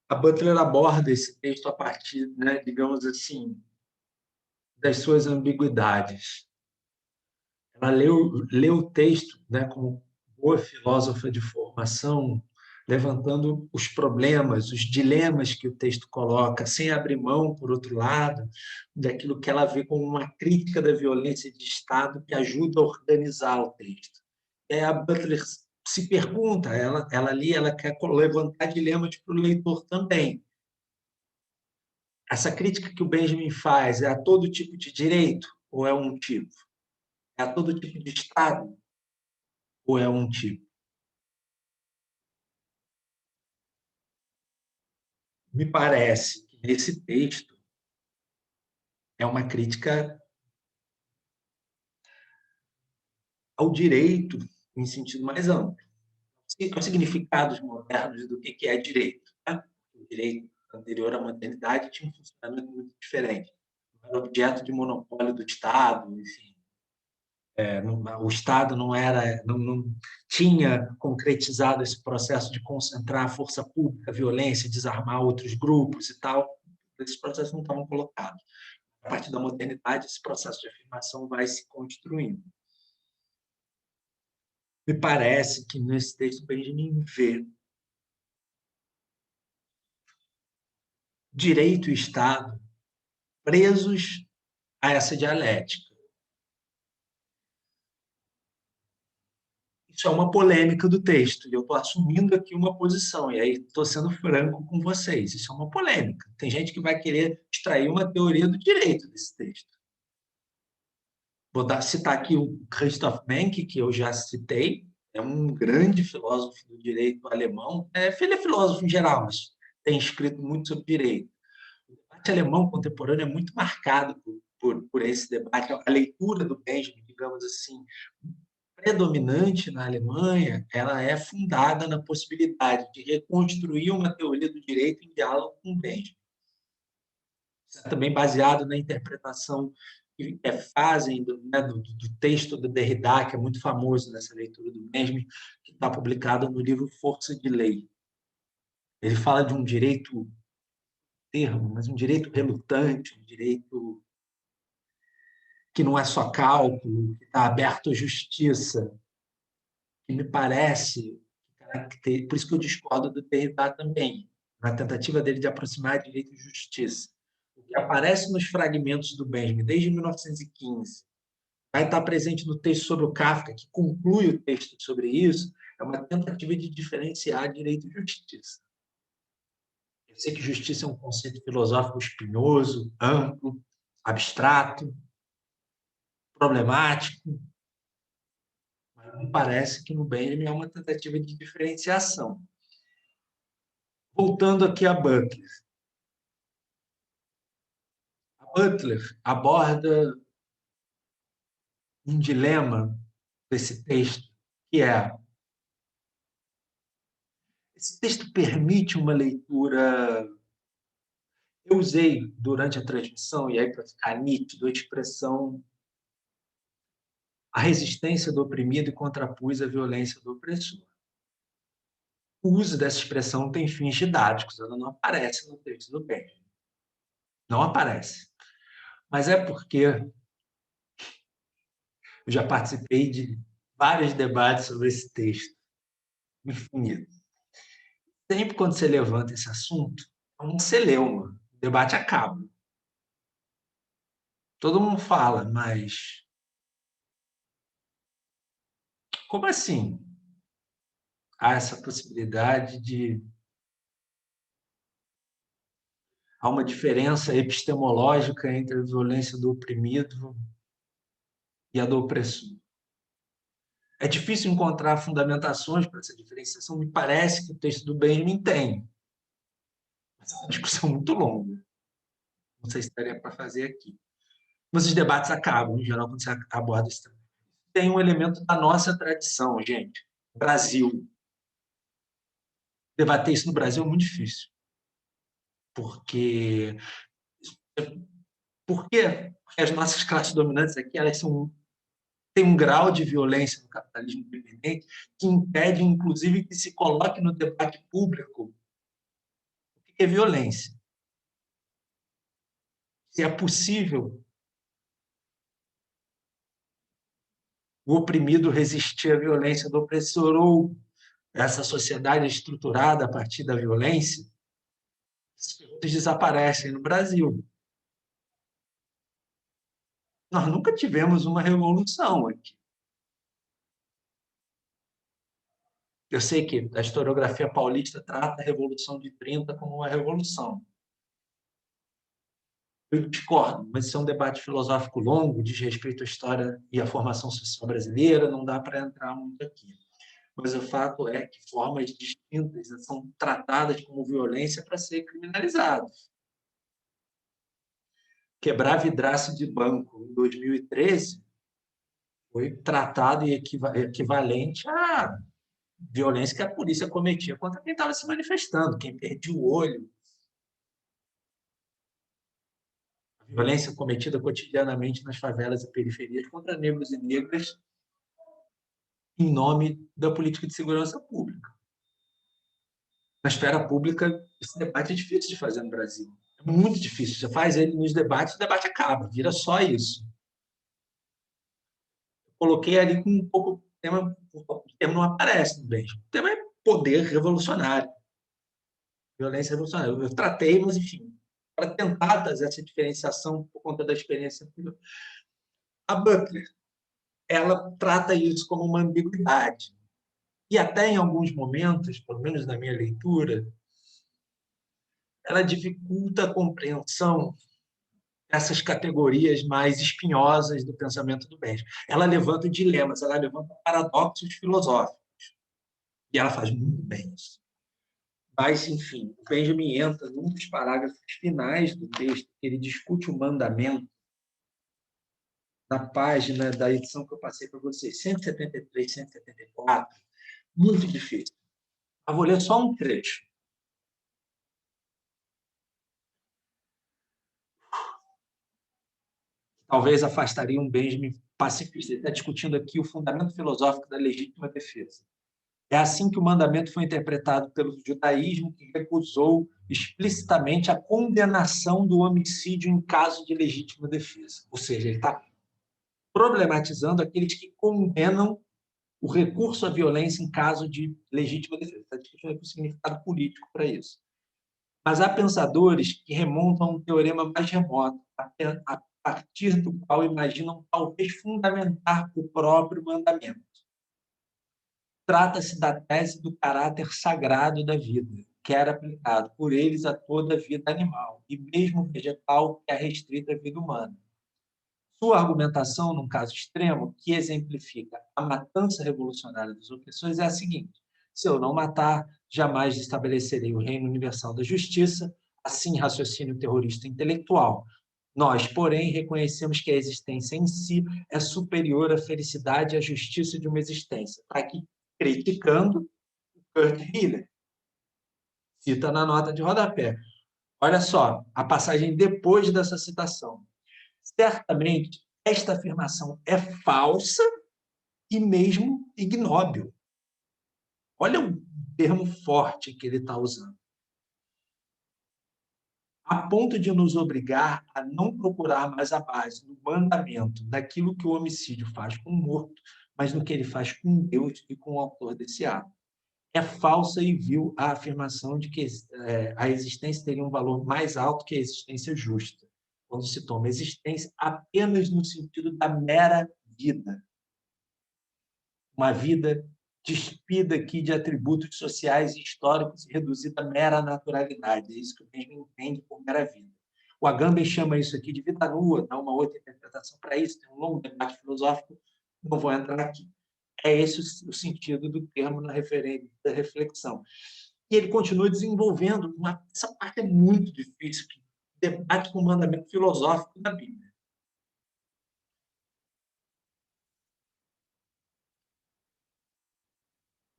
A Butler aborda esse texto a partir, né, digamos assim, das suas ambiguidades. Ela leu o texto, né, como boa filósofa de formação, levantando os problemas, os dilemas que o texto coloca, sem abrir mão, por outro lado, daquilo que ela vê como uma crítica da violência de Estado que ajuda a organizar o texto. A Butler se pergunta, ela ali ela quer levantar dilemas para o leitor também. Essa crítica que o Benjamin faz é a todo tipo de direito ou é um tipo? É a todo tipo de Estado ou é um tipo? Me parece que nesse texto é uma crítica ao direito em sentido mais amplo, aos significados modernos do que é direito. Né? O direito anterior à modernidade tinha um funcionamento muito diferente. Era objeto de monopólio do Estado, enfim. O Estado não tinha concretizado esse processo de concentrar a força pública, a violência, desarmar outros grupos e tal. Esses processos não estavam colocados. A partir da modernidade, esse processo de afirmação vai se construindo. Me parece que nesse texto Benjamin vê direito e Estado presos a essa dialética. Isso é uma polêmica do texto, e eu estou assumindo aqui uma posição, e aí estou sendo franco com vocês. Isso é uma polêmica. Tem gente que vai querer extrair uma teoria do direito desse texto. Vou citar aqui o Christoph Menck, que eu já citei, é um grande filósofo do direito alemão. Ele é filósofo em geral, mas tem escrito muito sobre direito. O debate alemão contemporâneo é muito marcado por esse debate. A leitura do Benjamin, digamos assim, predominante na Alemanha, ela é fundada na possibilidade de reconstruir uma teoria do direito em diálogo com o Benjamin. Isso é também baseado na interpretação que fazem do texto do Derrida, que é muito famoso nessa leitura do Benjamin, que está publicado no livro Força de Lei. Ele fala de um direito mas um direito relutante, um direito que não é só cálculo, que está aberto à justiça, que me parece, por isso que eu discordo do Derrida também, na tentativa dele de aproximar direito e justiça. O que aparece nos fragmentos do Benjamin desde 1915 vai estar presente no texto sobre o Kafka, que conclui o texto sobre isso, é uma tentativa de diferenciar direito e justiça. Eu sei que justiça é um conceito filosófico espinhoso, amplo, abstrato, problemático, mas me parece que no Benjamin é uma tentativa de diferenciação. Voltando aqui a Butler. A Butler aborda um dilema desse texto, que é: esse texto permite uma leitura. Eu usei durante a transmissão, e aí para ficar nítido, a expressão a resistência do oprimido e contrapus a violência do opressor. O uso dessa expressão tem fins didáticos, ela não aparece no texto do Benjamin. Não aparece. Mas é porque eu já participei de vários debates sobre esse texto, infinito. Sempre quando você levanta esse assunto, é um celeuma, o debate acaba. Todo mundo fala, mas como assim? Há essa possibilidade de... Há uma diferença epistemológica entre a violência do oprimido e a do opressor. É difícil encontrar fundamentações para essa diferenciação. Me parece que o texto do Benjamin tem. Mas é uma discussão muito longa. Não sei se daria para fazer aqui. Mas os debates acabam, em geral, quando você aborda esse tema. Tem um elemento da nossa tradição, gente. Brasil. Debater isso no Brasil é muito difícil. Porque as nossas classes dominantes aqui, elas têm um grau de violência no capitalismo independente que impede, inclusive, que se coloque no debate público o que é violência. Se é possível o oprimido resistir à violência do opressor, ou essa sociedade estruturada a partir da violência, essas perguntas desaparecem no Brasil. Nós nunca tivemos uma revolução aqui. Eu sei que a historiografia paulista trata a Revolução de 30 como uma revolução. Eu discordo, mas isso é um debate filosófico longo, diz respeito à história e à formação social brasileira, não dá para entrar muito aqui. Mas o fato é que formas distintas são tratadas como violência para ser criminalizadas. Quebrar vidraça de banco em 2013 foi tratado e equivalente à violência que a polícia cometia contra quem estava se manifestando, quem perdia o olho. A violência cometida cotidianamente nas favelas e periferias contra negros e negras em nome da política de segurança pública. Na esfera pública, esse debate é difícil de fazer no Brasil. É muito difícil. Você faz ele nos debates, o debate acaba, vira só isso. Eu coloquei ali com um pouco o termo não aparece no bem. O tema é poder revolucionário, violência revolucionária. Eu tratei, mas, enfim, para tentar fazer essa diferenciação por conta da experiência. A Butler, ela trata isso como uma ambiguidade. E até em alguns momentos, pelo menos na minha leitura, ela dificulta a compreensão dessas categorias mais espinhosas do pensamento do Benjamin. Ela levanta dilemas, ela levanta paradoxos filosóficos. E ela faz muito bem isso. Mas, enfim, o Benjamin entra num dos parágrafos finais do texto, que ele discute o mandamento, na página da edição que eu passei para vocês, 173, 174, muito difícil. Eu vou ler só um trecho. Talvez afastaria um Benjamin pacifista. Ele está discutindo aqui o fundamento filosófico da legítima defesa. É assim que o mandamento foi interpretado pelo judaísmo, que recusou explicitamente a condenação do homicídio em caso de legítima defesa. Ou seja, ele está problematizando aqueles que condenam o recurso à violência em caso de legítima defesa. Está discutindo o significado político para isso. Mas há pensadores que remontam a um teorema mais remoto, a partir do qual imaginam talvez fundamentar o próprio mandamento. Trata-se da tese do caráter sagrado da vida, que era aplicado por eles a toda a vida animal, e mesmo vegetal, que é restrita à vida humana. Sua argumentação, num caso extremo, que exemplifica a matança revolucionária dos opressores, é a seguinte: Se eu não matar, jamais estabelecerei o reino universal da justiça, assim raciocínio terrorista intelectual. Nós, porém, reconhecemos que a existência em si é superior à felicidade e à justiça de uma existência. Está aqui criticando Kurt Hiller. Cita na nota de rodapé. Olha só, a passagem depois dessa citação. Certamente, esta afirmação é falsa e mesmo ignóbil. Olha o termo forte que ele está usando. A ponto de nos obrigar a não procurar mais a base do mandamento daquilo que o homicídio faz com o morto, mas no que ele faz com Deus e com o autor desse ato. É falsa e vil a afirmação de que a existência teria um valor mais alto que a existência justa, quando se toma existência apenas no sentido da mera vida. Uma vida despida aqui de atributos sociais e históricos e reduzida a mera naturalidade. É isso que o Benjamin entende por mera vida. O Agamben chama isso aqui de vida nua, dá uma outra interpretação para isso, tem um longo debate filosófico, não vou entrar aqui. É esse o sentido do termo na referência da reflexão. E ele continua desenvolvendo, essa parte é muito difícil, debate com o mandamento filosófico da Bíblia.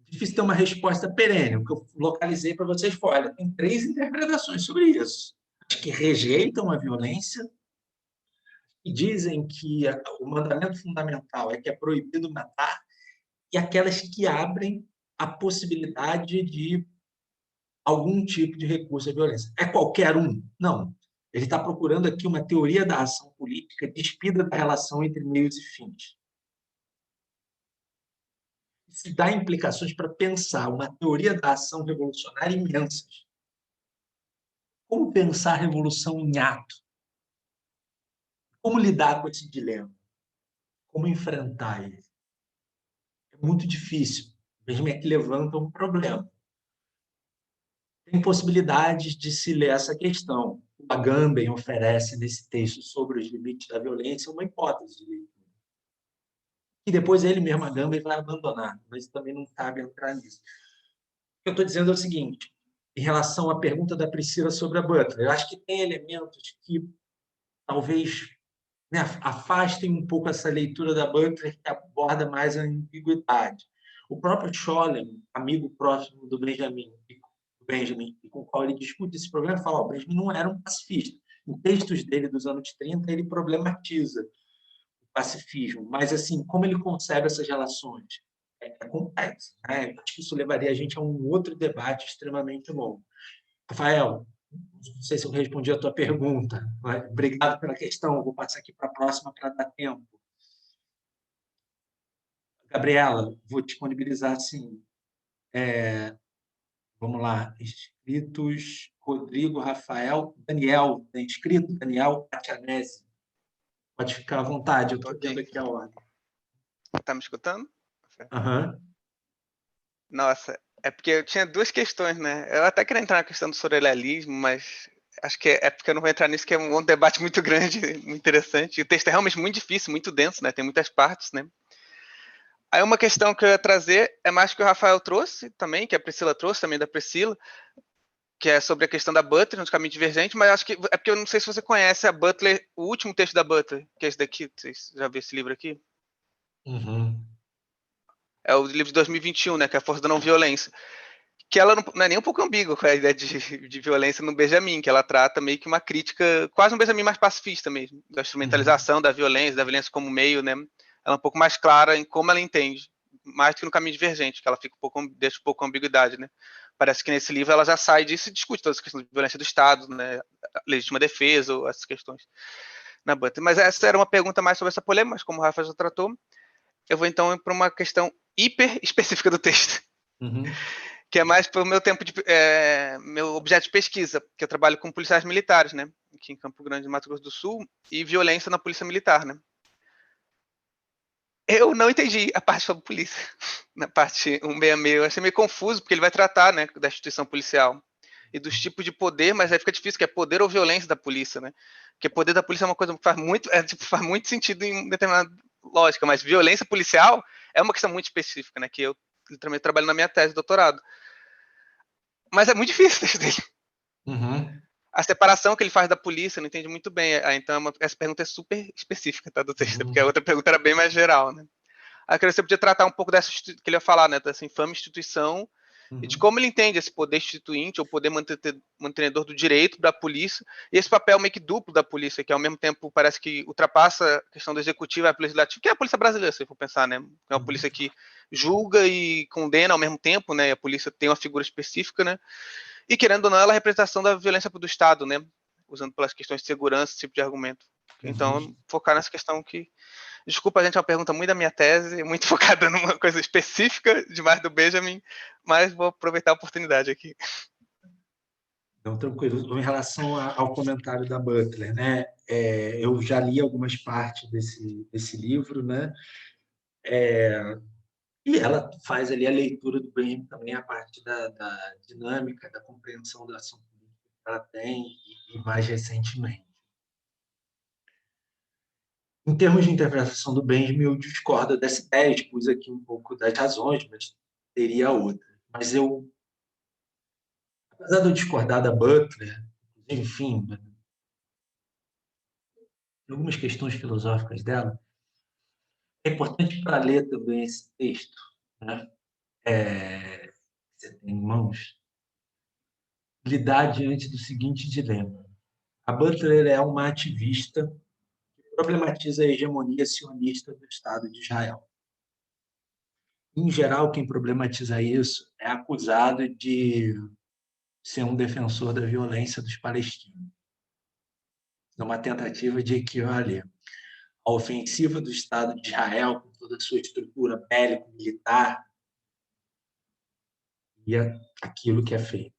Difícil ter uma resposta perene. O que eu localizei para vocês foi, olha, tem 3 interpretações sobre isso. As que rejeitam a violência e dizem que o mandamento fundamental é que é proibido matar, e aquelas que abrem a possibilidade de algum tipo de recurso à violência. É qualquer um? Não. Ele está procurando aqui uma teoria da ação política despida da relação entre meios e fins. Isso dá implicações para pensar uma teoria da ação revolucionária imensas. Como pensar a revolução em ato? Como lidar com esse dilema? Como enfrentar ele? É muito difícil, mesmo é que levanta um problema. Tem possibilidades de se ler essa questão. O Agamben oferece nesse texto sobre os limites da violência uma hipótese de leitura. E depois ele mesmo, Agamben, vai abandonar, mas também não cabe entrar nisso. O que eu estou dizendo é o seguinte, em relação à pergunta da Priscila sobre a Butler, eu acho que tem elementos que talvez, né, afastem um pouco essa leitura da Butler, que aborda mais a ambiguidade. O próprio Scholem, amigo próximo do Benjamin, e com o qual ele discute esse problema, fala que o Benjamin não era um pacifista. Em textos dele dos anos 30, ele problematiza o pacifismo, mas assim, como ele concebe essas relações? É complexo. Né? Acho que isso levaria a gente a um outro debate extremamente longo. Rafael, não sei se eu respondi a tua pergunta. Obrigado pela questão. Vou passar aqui para a próxima para dar tempo. Gabriela, vou disponibilizar, sim. Vamos lá. Inscritos: Rodrigo, Rafael, Daniel. Tem inscrito? Daniel Patianese. Pode ficar à vontade, eu estou vendo aqui a ordem. Está me escutando? Uhum. Nossa, é porque eu tinha 2 questões, né? Eu até queria entrar na questão do surrealismo, mas acho que é porque eu não vou entrar nisso, que é um debate muito grande, muito interessante. E o texto é realmente muito difícil, muito denso, né? Tem muitas partes, né? Aí uma questão que eu ia trazer é mais que o Rafael trouxe também, que a Priscila trouxe também, da Priscila, que é sobre a questão da Butler, no Caminho Divergente, mas acho que é porque eu não sei se você conhece a Butler, o último texto da Butler, que é esse daqui, vocês já viram esse livro aqui? Uhum. É o livro de 2021, né, que é a Força da Não Violência, que ela não é nem um pouco ambígua com a ideia de violência no Benjamin, que ela trata meio que uma crítica, quase um Benjamin mais pacifista mesmo, da instrumentalização da violência como meio, né, ela é um pouco mais clara em como ela entende, mais do que no Caminho Divergente, que ela fica deixa um pouco a ambiguidade, né. Parece que nesse livro ela já sai disso e discute todas as questões de violência do Estado, né, legítima defesa, essas questões na Butler. Mas essa era uma pergunta mais sobre essa polêmica, mas como o Rafa já tratou, eu vou então para uma questão hiper específica do texto, que é mais para o meu meu objeto de pesquisa, que eu trabalho com policiais militares, né, aqui em Campo Grande, Mato Grosso do Sul, e violência na polícia militar, né. Eu não entendi a parte sobre polícia, na parte 166, eu achei meio confuso, porque ele vai tratar, né, da instituição policial e dos tipos de poder, mas aí fica difícil, que é poder ou violência da polícia, né? Porque poder da polícia é uma coisa que faz muito sentido em determinada lógica, mas violência policial é uma questão muito específica, né, que eu literalmente trabalhando na minha tese de doutorado. Mas é muito difícil o texto dele. Uhum. A separação que ele faz da polícia, eu não entendi muito bem. Então, essa pergunta é super específica, tá, do texto, porque a outra pergunta era bem mais geral, né? Aí eu queria que você podia tratar um pouco dessa que ele ia falar, né, dessa infame instituição, e de como ele entende esse poder instituinte, ou poder mantenedor do direito da polícia, e esse papel meio que duplo da polícia, que ao mesmo tempo parece que ultrapassa a questão do executivo e do legislativo, que é a polícia brasileira, se for pensar, né? É uma polícia que julga e condena ao mesmo tempo, né? E a polícia tem uma figura específica, né? E, querendo ou não, ela é a representação da violência do Estado, né? Usando pelas questões de segurança, esse tipo de argumento. Então, focar nessa questão que... Desculpa, gente, é uma pergunta muito da minha tese, muito focada numa coisa específica demais do Benjamin, mas vou aproveitar a oportunidade aqui. Então, tranquilo. Em relação ao comentário da Butler, né? Eu já li algumas partes desse livro, né? E ela faz ali a leitura do Benjamin também, a parte da dinâmica, da compreensão da ação política que ela tem, e mais recentemente. Em termos de interpretação do Benjamin, eu discordo dessa ideia, expus aqui um pouco das razões, mas teria outra. Mas apesar de eu discordar da Butler, enfim, algumas questões filosóficas dela, é importante para ler também esse texto, né? Você tem em mãos, lidar diante do seguinte dilema. A Butler é uma ativista que problematiza a hegemonia sionista do Estado de Israel. Em geral, quem problematiza isso é acusado de ser um defensor da violência dos palestinos. Numa tentativa de equivaler a ofensiva do Estado de Israel, com toda a sua estrutura bélico-militar, e aquilo que é feito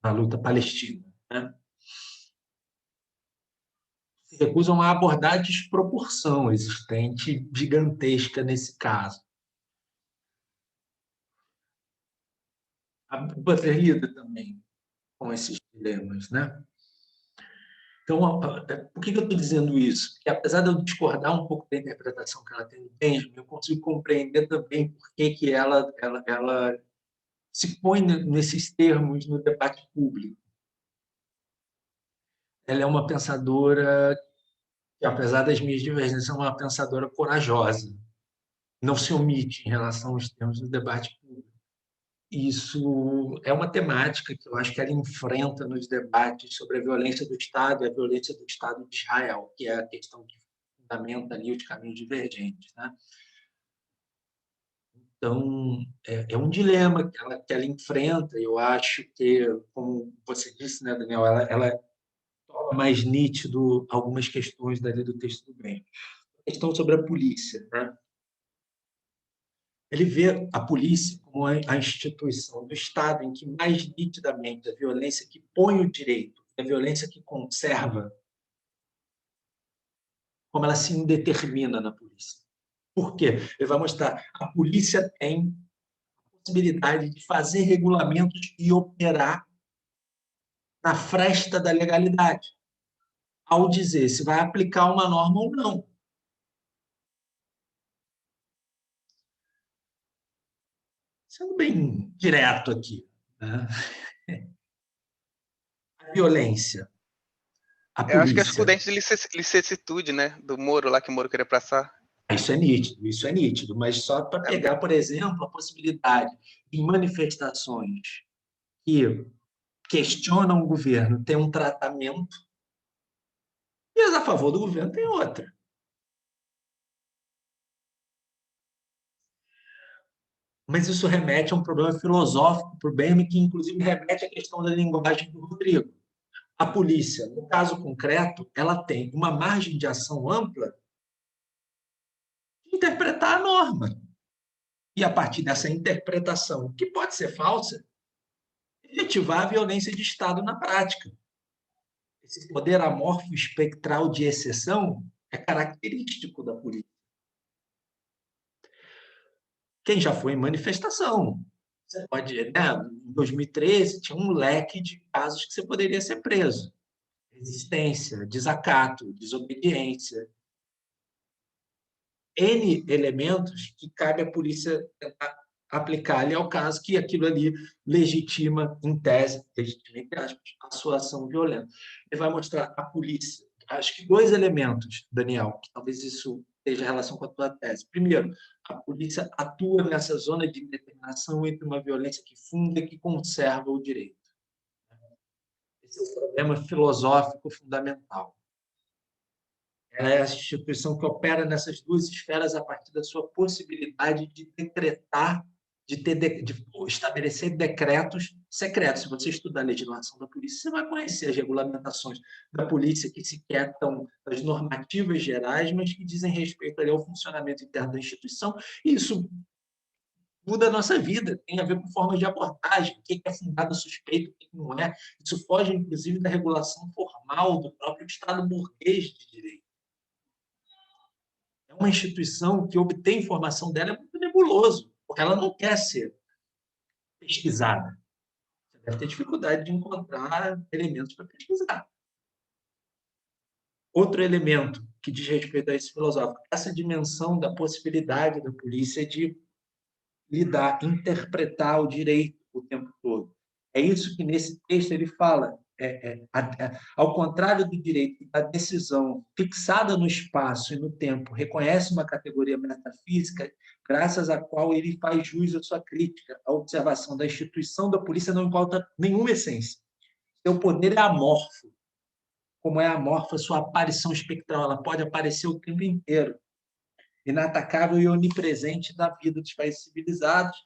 na luta palestina, né? Se recusam a abordar a desproporção existente gigantesca nesse caso. A Butler lida também com esses dilemas, né? Então, por que eu estou dizendo isso? Porque, apesar de eu discordar um pouco da interpretação que ela tem do Benjamin, eu consigo compreender também por que ela se põe nesses termos no debate público. Ela é uma pensadora que, apesar das minhas divergências, é uma pensadora corajosa. Não se omite em relação aos termos do debate público. Isso é uma temática que eu acho que ela enfrenta nos debates sobre a violência do Estado e a violência do Estado de Israel, que é a questão que fundamenta ali os caminhos divergentes, né? Então, é um dilema que ela enfrenta. Eu acho que, como você disse, né, Daniel, ela torna mais nítido algumas questões dali do texto do bem. A questão sobre a polícia, né? Ele vê a polícia como a instituição do Estado em que mais nitidamente a violência que põe o direito, a violência que conserva, como ela se indetermina na polícia. Por quê? Ele vai mostrar a polícia tem a possibilidade de fazer regulamentos e operar na fresta da legalidade, ao dizer se vai aplicar uma norma ou não. Sendo bem direto aqui, né? A violência, a Eu acho que é polícia. excludente de licitude, né? Do Moro lá, que o Moro queria passar. Isso é nítido, mas só para pegar, por exemplo, a possibilidade de manifestações que questionam o governo ter um tratamento e as a favor do governo tem outra. Mas isso remete a um problema filosófico para o Benjamin, que inclusive remete à questão da linguagem do Rodrigo. A polícia, no caso concreto, ela tem uma margem de ação ampla de interpretar a norma. E, a partir dessa interpretação, que pode ser falsa, efetivar a violência de Estado na prática. Esse poder amorfo espectral de exceção é característico da política. Quem já foi em manifestação, você pode, né? Em 2013 tinha um leque de casos que você poderia ser preso: resistência, desacato, desobediência. N elementos que cabe à polícia tentar aplicar ali ao caso, que aquilo ali legitima, em tese, legitima, entre aspas, a sua ação violenta. Ele vai mostrar a polícia. Acho que 2 elementos, Daniel, que talvez isso esteja em relação com a tua tese. Primeiro, a polícia atua nessa zona de indeterminação entre uma violência que funda e que conserva o direito. Esse é o problema filosófico fundamental. Ela é a instituição que opera nessas 2 esferas a partir da sua possibilidade de decretar, de estabelecer decretos secretos. Se você estudar a legislação da polícia, você vai conhecer as regulamentações da polícia que sequer estão nas normativas gerais, mas que dizem respeito ali ao funcionamento interno da instituição. E isso muda a nossa vida, tem a ver com formas de abordagem, o que é fundado suspeito, o que não é. Isso foge, inclusive, da regulação formal do próprio Estado burguês de direito. É uma instituição que obter informação dela é muito nebuloso, porque ela não quer ser pesquisada. Você deve ter dificuldade de encontrar elementos para pesquisar. Outro elemento que diz respeito a esse filosófico, essa dimensão da possibilidade da polícia de lidar, interpretar o direito o tempo todo. É isso que nesse texto ele fala. Ao contrário do direito, a decisão fixada no espaço e no tempo reconhece uma categoria metafísica, graças à qual ele faz jus à sua crítica. A observação da instituição da polícia não importa nenhuma essência. Seu poder é amorfo. Como é amorfa sua aparição espectral, ela pode aparecer o tempo inteiro. Inatacável e onipresente da vida dos países civilizados.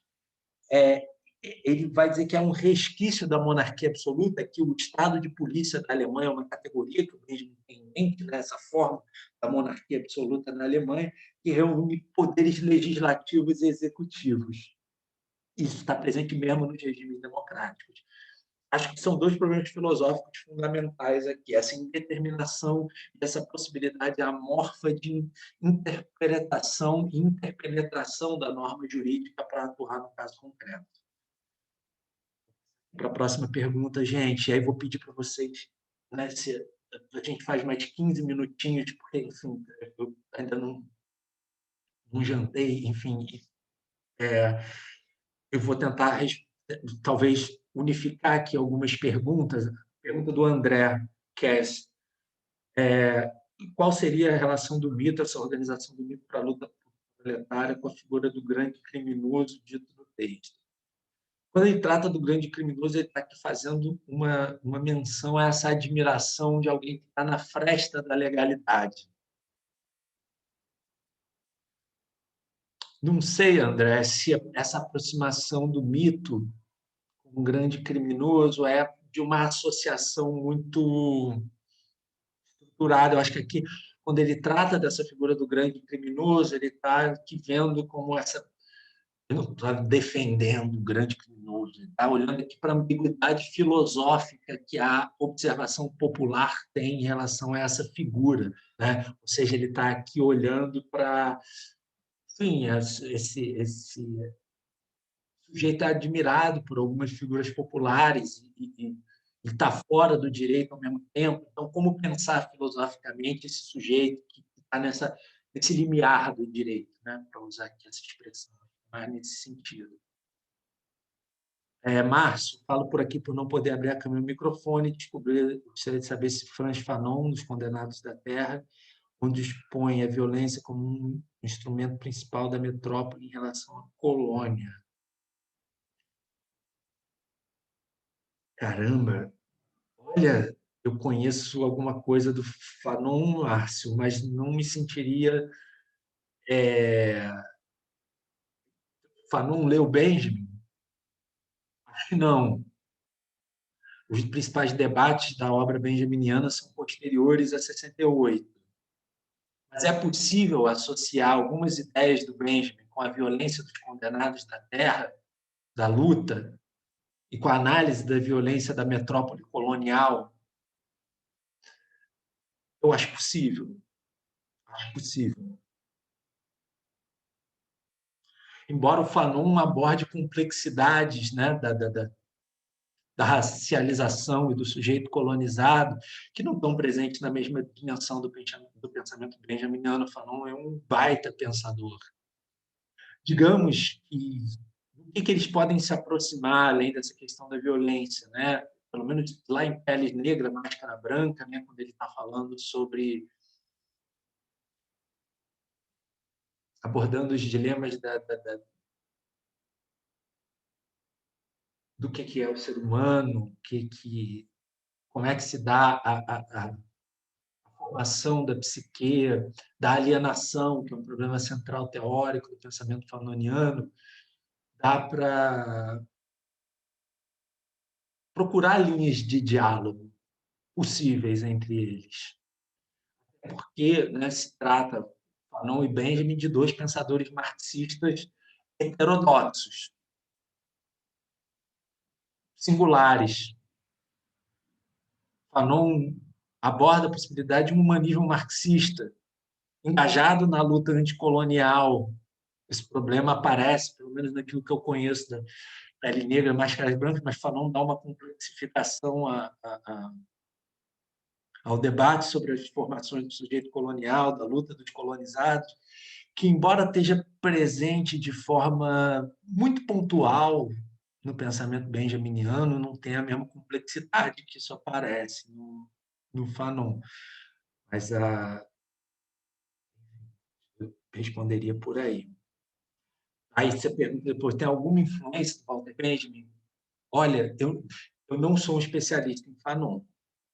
Ele vai dizer que é um resquício da monarquia absoluta, que o Estado de polícia da Alemanha é uma categoria que o Benjamin tem em mente, nessa forma da monarquia absoluta na Alemanha, que reúne poderes legislativos e executivos. Isso está presente mesmo nos regimes democráticos. Acho que são 2 problemas filosóficos fundamentais aqui, essa indeterminação e essa possibilidade amorfa de interpretação e interpenetração da norma jurídica para atuar no caso concreto. Para a próxima pergunta, gente, aí vou pedir para vocês, né, se a gente faz mais 15 minutinhos, porque, enfim, eu ainda não jantei, enfim, eu vou tentar, talvez, unificar aqui algumas perguntas. Pergunta do André Kess. Qual seria a relação do mito, essa organização do mito para a luta proletária, com a figura do grande criminoso dito no texto? Quando ele trata do grande criminoso, ele está aqui fazendo uma menção a essa admiração de alguém que está na fresta da legalidade. Não sei, André, se essa aproximação do mito com um grande criminoso é de uma associação muito estruturada. Eu acho que aqui, quando ele trata dessa figura do grande criminoso, ele está aqui vendo como essa... Eu não estou defendendo o grande criminoso, está olhando aqui para a ambiguidade filosófica que a observação popular tem em relação a essa figura, né? Ou seja, ele está aqui olhando para, enfim, esse sujeito é admirado por algumas figuras populares e está fora do direito ao mesmo tempo. Então, como pensar filosoficamente esse sujeito que está nesse limiar do direito, né? Para usar aqui essa expressão, mais nesse sentido. Márcio, falo por aqui por não poder abrir a câmera e o microfone. Gostaria de saber se Franz Fanon, dos Condenados da Terra, onde expõe a violência como um instrumento principal da metrópole em relação à colônia. Caramba! Olha, eu conheço alguma coisa do Fanon, Márcio, mas não me sentiria... Fanon leu Benjamin? Acho que não. Os principais debates da obra benjaminiana são posteriores a 68. Mas é possível associar algumas ideias do Benjamin com a violência dos condenados da terra, da luta, e com a análise da violência da metrópole colonial? Eu acho possível. Acho possível. Embora o Fanon aborde complexidades, né, da racialização e do sujeito colonizado, que não estão presentes na mesma dimensão do pensamento benjaminiano. Fanon é um baita pensador. Digamos que o que eles podem se aproximar, além dessa questão da violência, né? Pelo menos lá em Pele Negra, Máscara Branca, né? Quando ele está falando sobre abordando os dilemas do que é o ser humano, como é que se dá a formação da psique, da alienação, que é um problema central teórico do pensamento fanoniano, dá para procurar linhas de diálogo possíveis entre eles. Porque, né, se trata, Fanon e Benjamin, de dois pensadores marxistas heterodoxos, singulares. Fanon aborda a possibilidade de um humanismo marxista, engajado na luta anticolonial. Esse problema aparece, pelo menos naquilo que eu conheço da Pele Negra, Máscaras Brancas, mas Fanon dá uma complexificação ao debate sobre as formações do sujeito colonial, da luta dos colonizados, que, embora esteja presente de forma muito pontual no pensamento benjaminiano, não tem a mesma complexidade que isso aparece no Fanon. Mas eu responderia por aí. Aí você pergunta depois, tem alguma influência do Walter Benjamin? Olha, eu não sou um especialista em Fanon.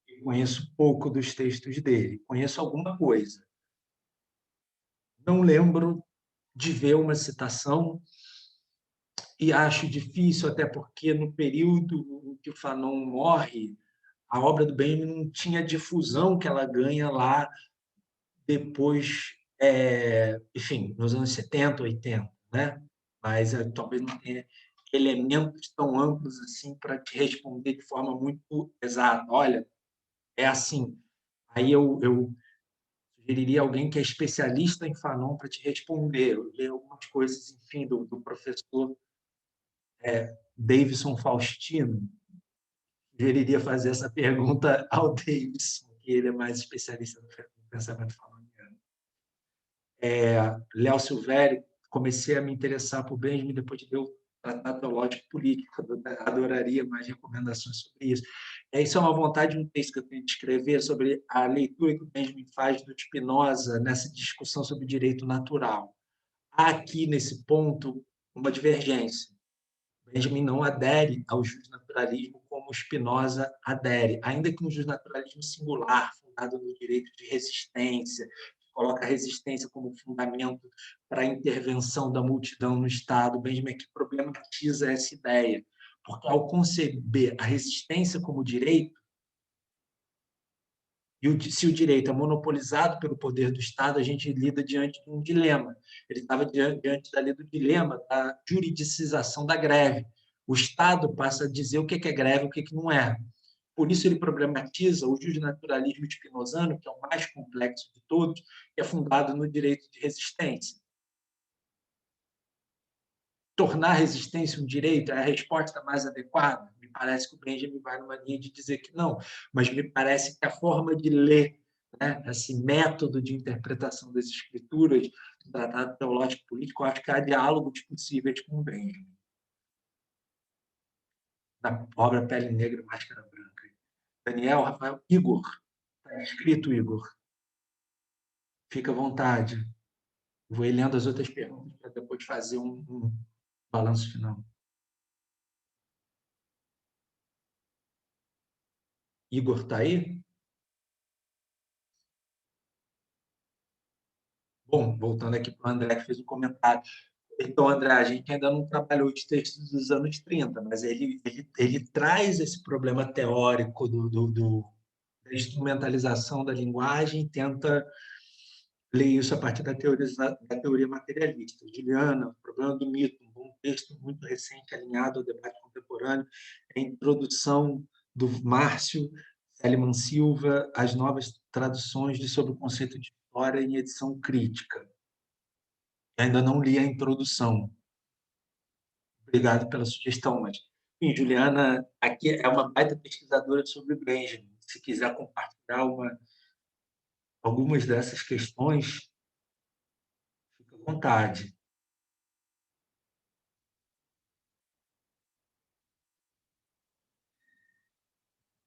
Eu conheço pouco dos textos dele. Conheço alguma coisa. Não lembro de ver uma citação e acho difícil, até porque no período em que o Fanon morre, a obra do Benjamin não tinha a difusão que ela ganha lá depois, enfim, nos anos 70, 80, né? Mas talvez não tenha elementos tão amplos assim para te responder de forma muito exata. Olha, é assim. Aí eu sugeriria alguém que é especialista em Fanon para te responder. Eu li algumas coisas, enfim, do professor Davidson Faustino. Sugeriria fazer essa pergunta ao Davidson, que ele é mais especialista no pensamento fanoniano. Léo Silvério, comecei a me interessar por Benjamin depois de ler o Tratado Teológico Político. Adoraria mais recomendações sobre isso. Isso é uma vontade, um texto que eu tenho de escrever sobre a leitura que o Benjamin faz do Spinoza nessa discussão sobre o direito natural. Há aqui, nesse ponto, uma divergência. Benjamin não adere ao justnaturalismo como Spinoza adere, ainda que um justnaturalismo singular, fundado no direito de resistência, que coloca a resistência como fundamento para a intervenção da multidão no Estado. Benjamin aqui problematiza essa ideia, porque ao conceber a resistência como direito, e se o direito é monopolizado pelo poder do Estado, a gente lida diante de um dilema. Ele estava diante do dilema da juridicização da greve. O Estado passa a dizer o que é greve e o que não é. Por isso, ele problematiza o justnaturalismo spinozano, que é o mais complexo de todos, que é fundado no direito de resistência. Tornar a resistência um direito é a resposta mais adequada? Me parece que o Benjamin vai numa linha de dizer que não, mas me parece que a forma de ler, né, esse método de interpretação das escrituras do Tratado Teológico Político, eu acho que há diálogos possíveis com o Benjamin. Na obra Pele Negra e Máscara Branca. Daniel, Rafael, Igor. Está escrito, Igor. Fica à vontade. Vou ir lendo as outras perguntas para depois fazer um balanço final. Igor está aí? Bom, voltando aqui para o André, que fez um comentário. Então, André, a gente ainda não trabalhou os textos dos anos 30, mas ele traz esse problema teórico da instrumentalização da linguagem e tenta ler isso a partir da teoria materialista. Juliana, o problema do mito, um bom texto muito recente, alinhado ao debate contemporâneo, é a introdução do Márcio Seliman Silva, as novas traduções sobre o conceito de história em edição crítica. Ainda não li a introdução. Obrigado pela sugestão, mas Sim, Juliana, aqui é uma baita pesquisadora sobre Benjamin. Se quiser compartilhar algumas dessas questões, fica à vontade.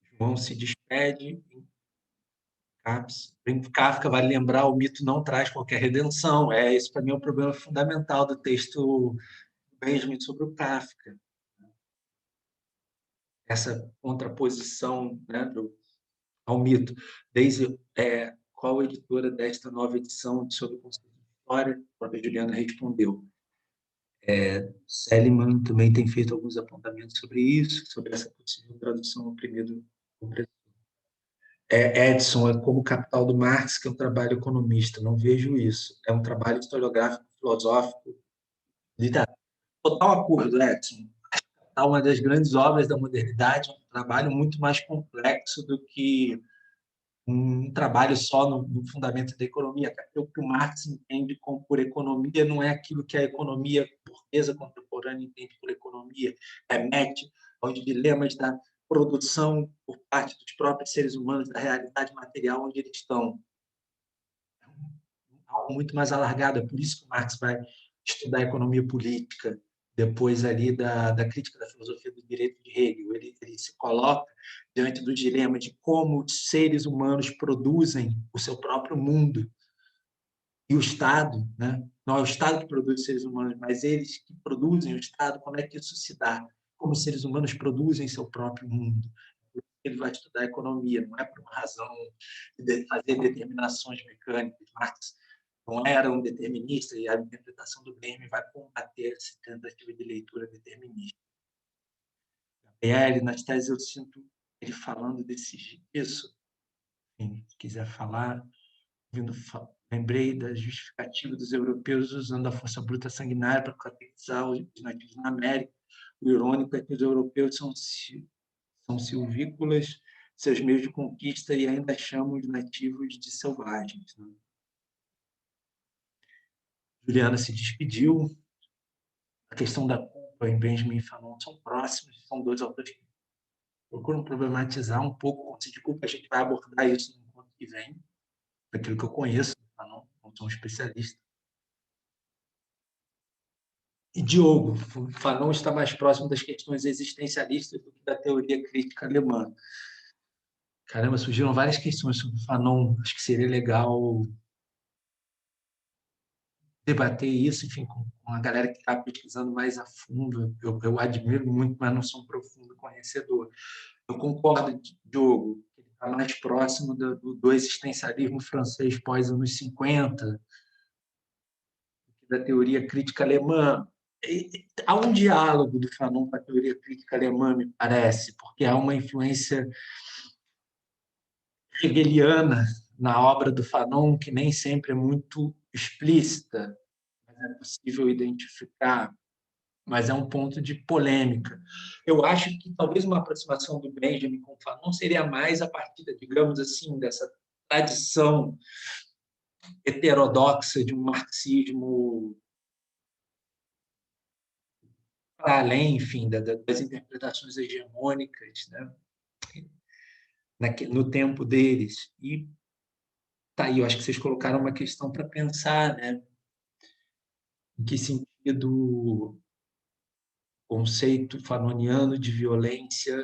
João se despede. Kafka vai lembrar: o mito não traz qualquer redenção. Esse, para mim, é o problema fundamental do texto do Benjamin sobre o Kafka. Essa contraposição, né, ao mito. Daisy, qual editora desta nova edição sobre o conceito de história? A própria Juliana respondeu. Seligman também tem feito alguns apontamentos sobre isso, sobre essa possível tradução oprimido. Edson, é como Capital do Marx, que é um trabalho economista. Não vejo isso. É um trabalho historiográfico, filosófico, literário. Total acordo, Edson. Uma das grandes obras da modernidade, é um trabalho muito mais complexo do que um trabalho só no fundamento da economia. O que o Marx entende por economia não é aquilo que a economia burguesa contemporânea entende por economia. Remete aos dilemas da produção por parte dos próprios seres humanos, da realidade material onde eles estão. Algo muito mais alargado. É por isso que o Marx vai estudar economia política, depois ali da crítica da filosofia do direito de Hegel. Ele se coloca diante do dilema de como os seres humanos produzem o seu próprio mundo. E o Estado, né? Não é o Estado que produz os seres humanos, mas eles que produzem o Estado, como é que isso se dá? Como os seres humanos produzem seu próprio mundo. Ele vai estudar economia, não é por uma razão de fazer determinações mecânicas. Marx não era um determinista, e a interpretação do Benjamin vai combater essa tentativa de leitura determinista. Gabriele, nas teses eu sinto ele falando disso. Quem quiser falar, lembrei da justificativa dos europeus usando a força bruta sanguinária para catequizar os nativos na América. O irônico é que os europeus são silvícolas, seus meios de conquista, e ainda chamam os nativos de selvagens. Né? Juliana se despediu. A questão da culpa em Benjamin e Fanon são próximos, são dois autores que procuram problematizar um pouco o conceito de culpa. A gente vai abordar isso no encontro que vem, daquilo que eu conheço do Fanon, não sou um especialista. E Diogo, Fanon está mais próximo das questões existencialistas do que da teoria crítica alemã. Caramba, surgiram várias questões sobre Fanon. Acho que seria legal debater isso, enfim, com a galera que está pesquisando mais a fundo. Eu admiro muito, mas não sou um profundo conhecedor. Eu concordo, Diogo, que ele está mais próximo do existencialismo francês pós-anos 50, da teoria crítica alemã. Há um diálogo do Fanon com a teoria crítica alemã, me parece, porque há uma influência hegeliana na obra do Fanon, que nem sempre é muito explícita, mas é possível identificar, mas é um ponto de polêmica. Eu acho que talvez uma aproximação do Benjamin com o Fanon seria mais a partir, digamos assim, dessa tradição heterodoxa de um marxismo para além, enfim, das interpretações hegemônicas, né? No tempo deles. E tá aí, eu acho que vocês colocaram uma questão para pensar, né? Em que sentido o conceito fanoniano de violência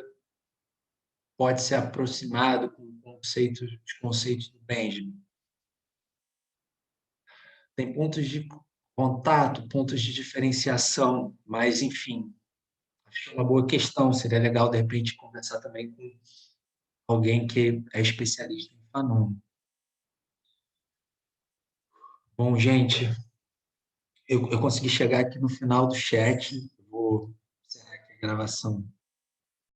pode ser aproximado com os conceitos do Benjamin. Tem pontos de contato, pontos de diferenciação, mas, enfim, acho que é uma boa questão. Seria legal, de repente, conversar também com alguém que é especialista em Fanon. Bom, gente, eu consegui chegar aqui no final do chat. Vou encerrar aqui a gravação.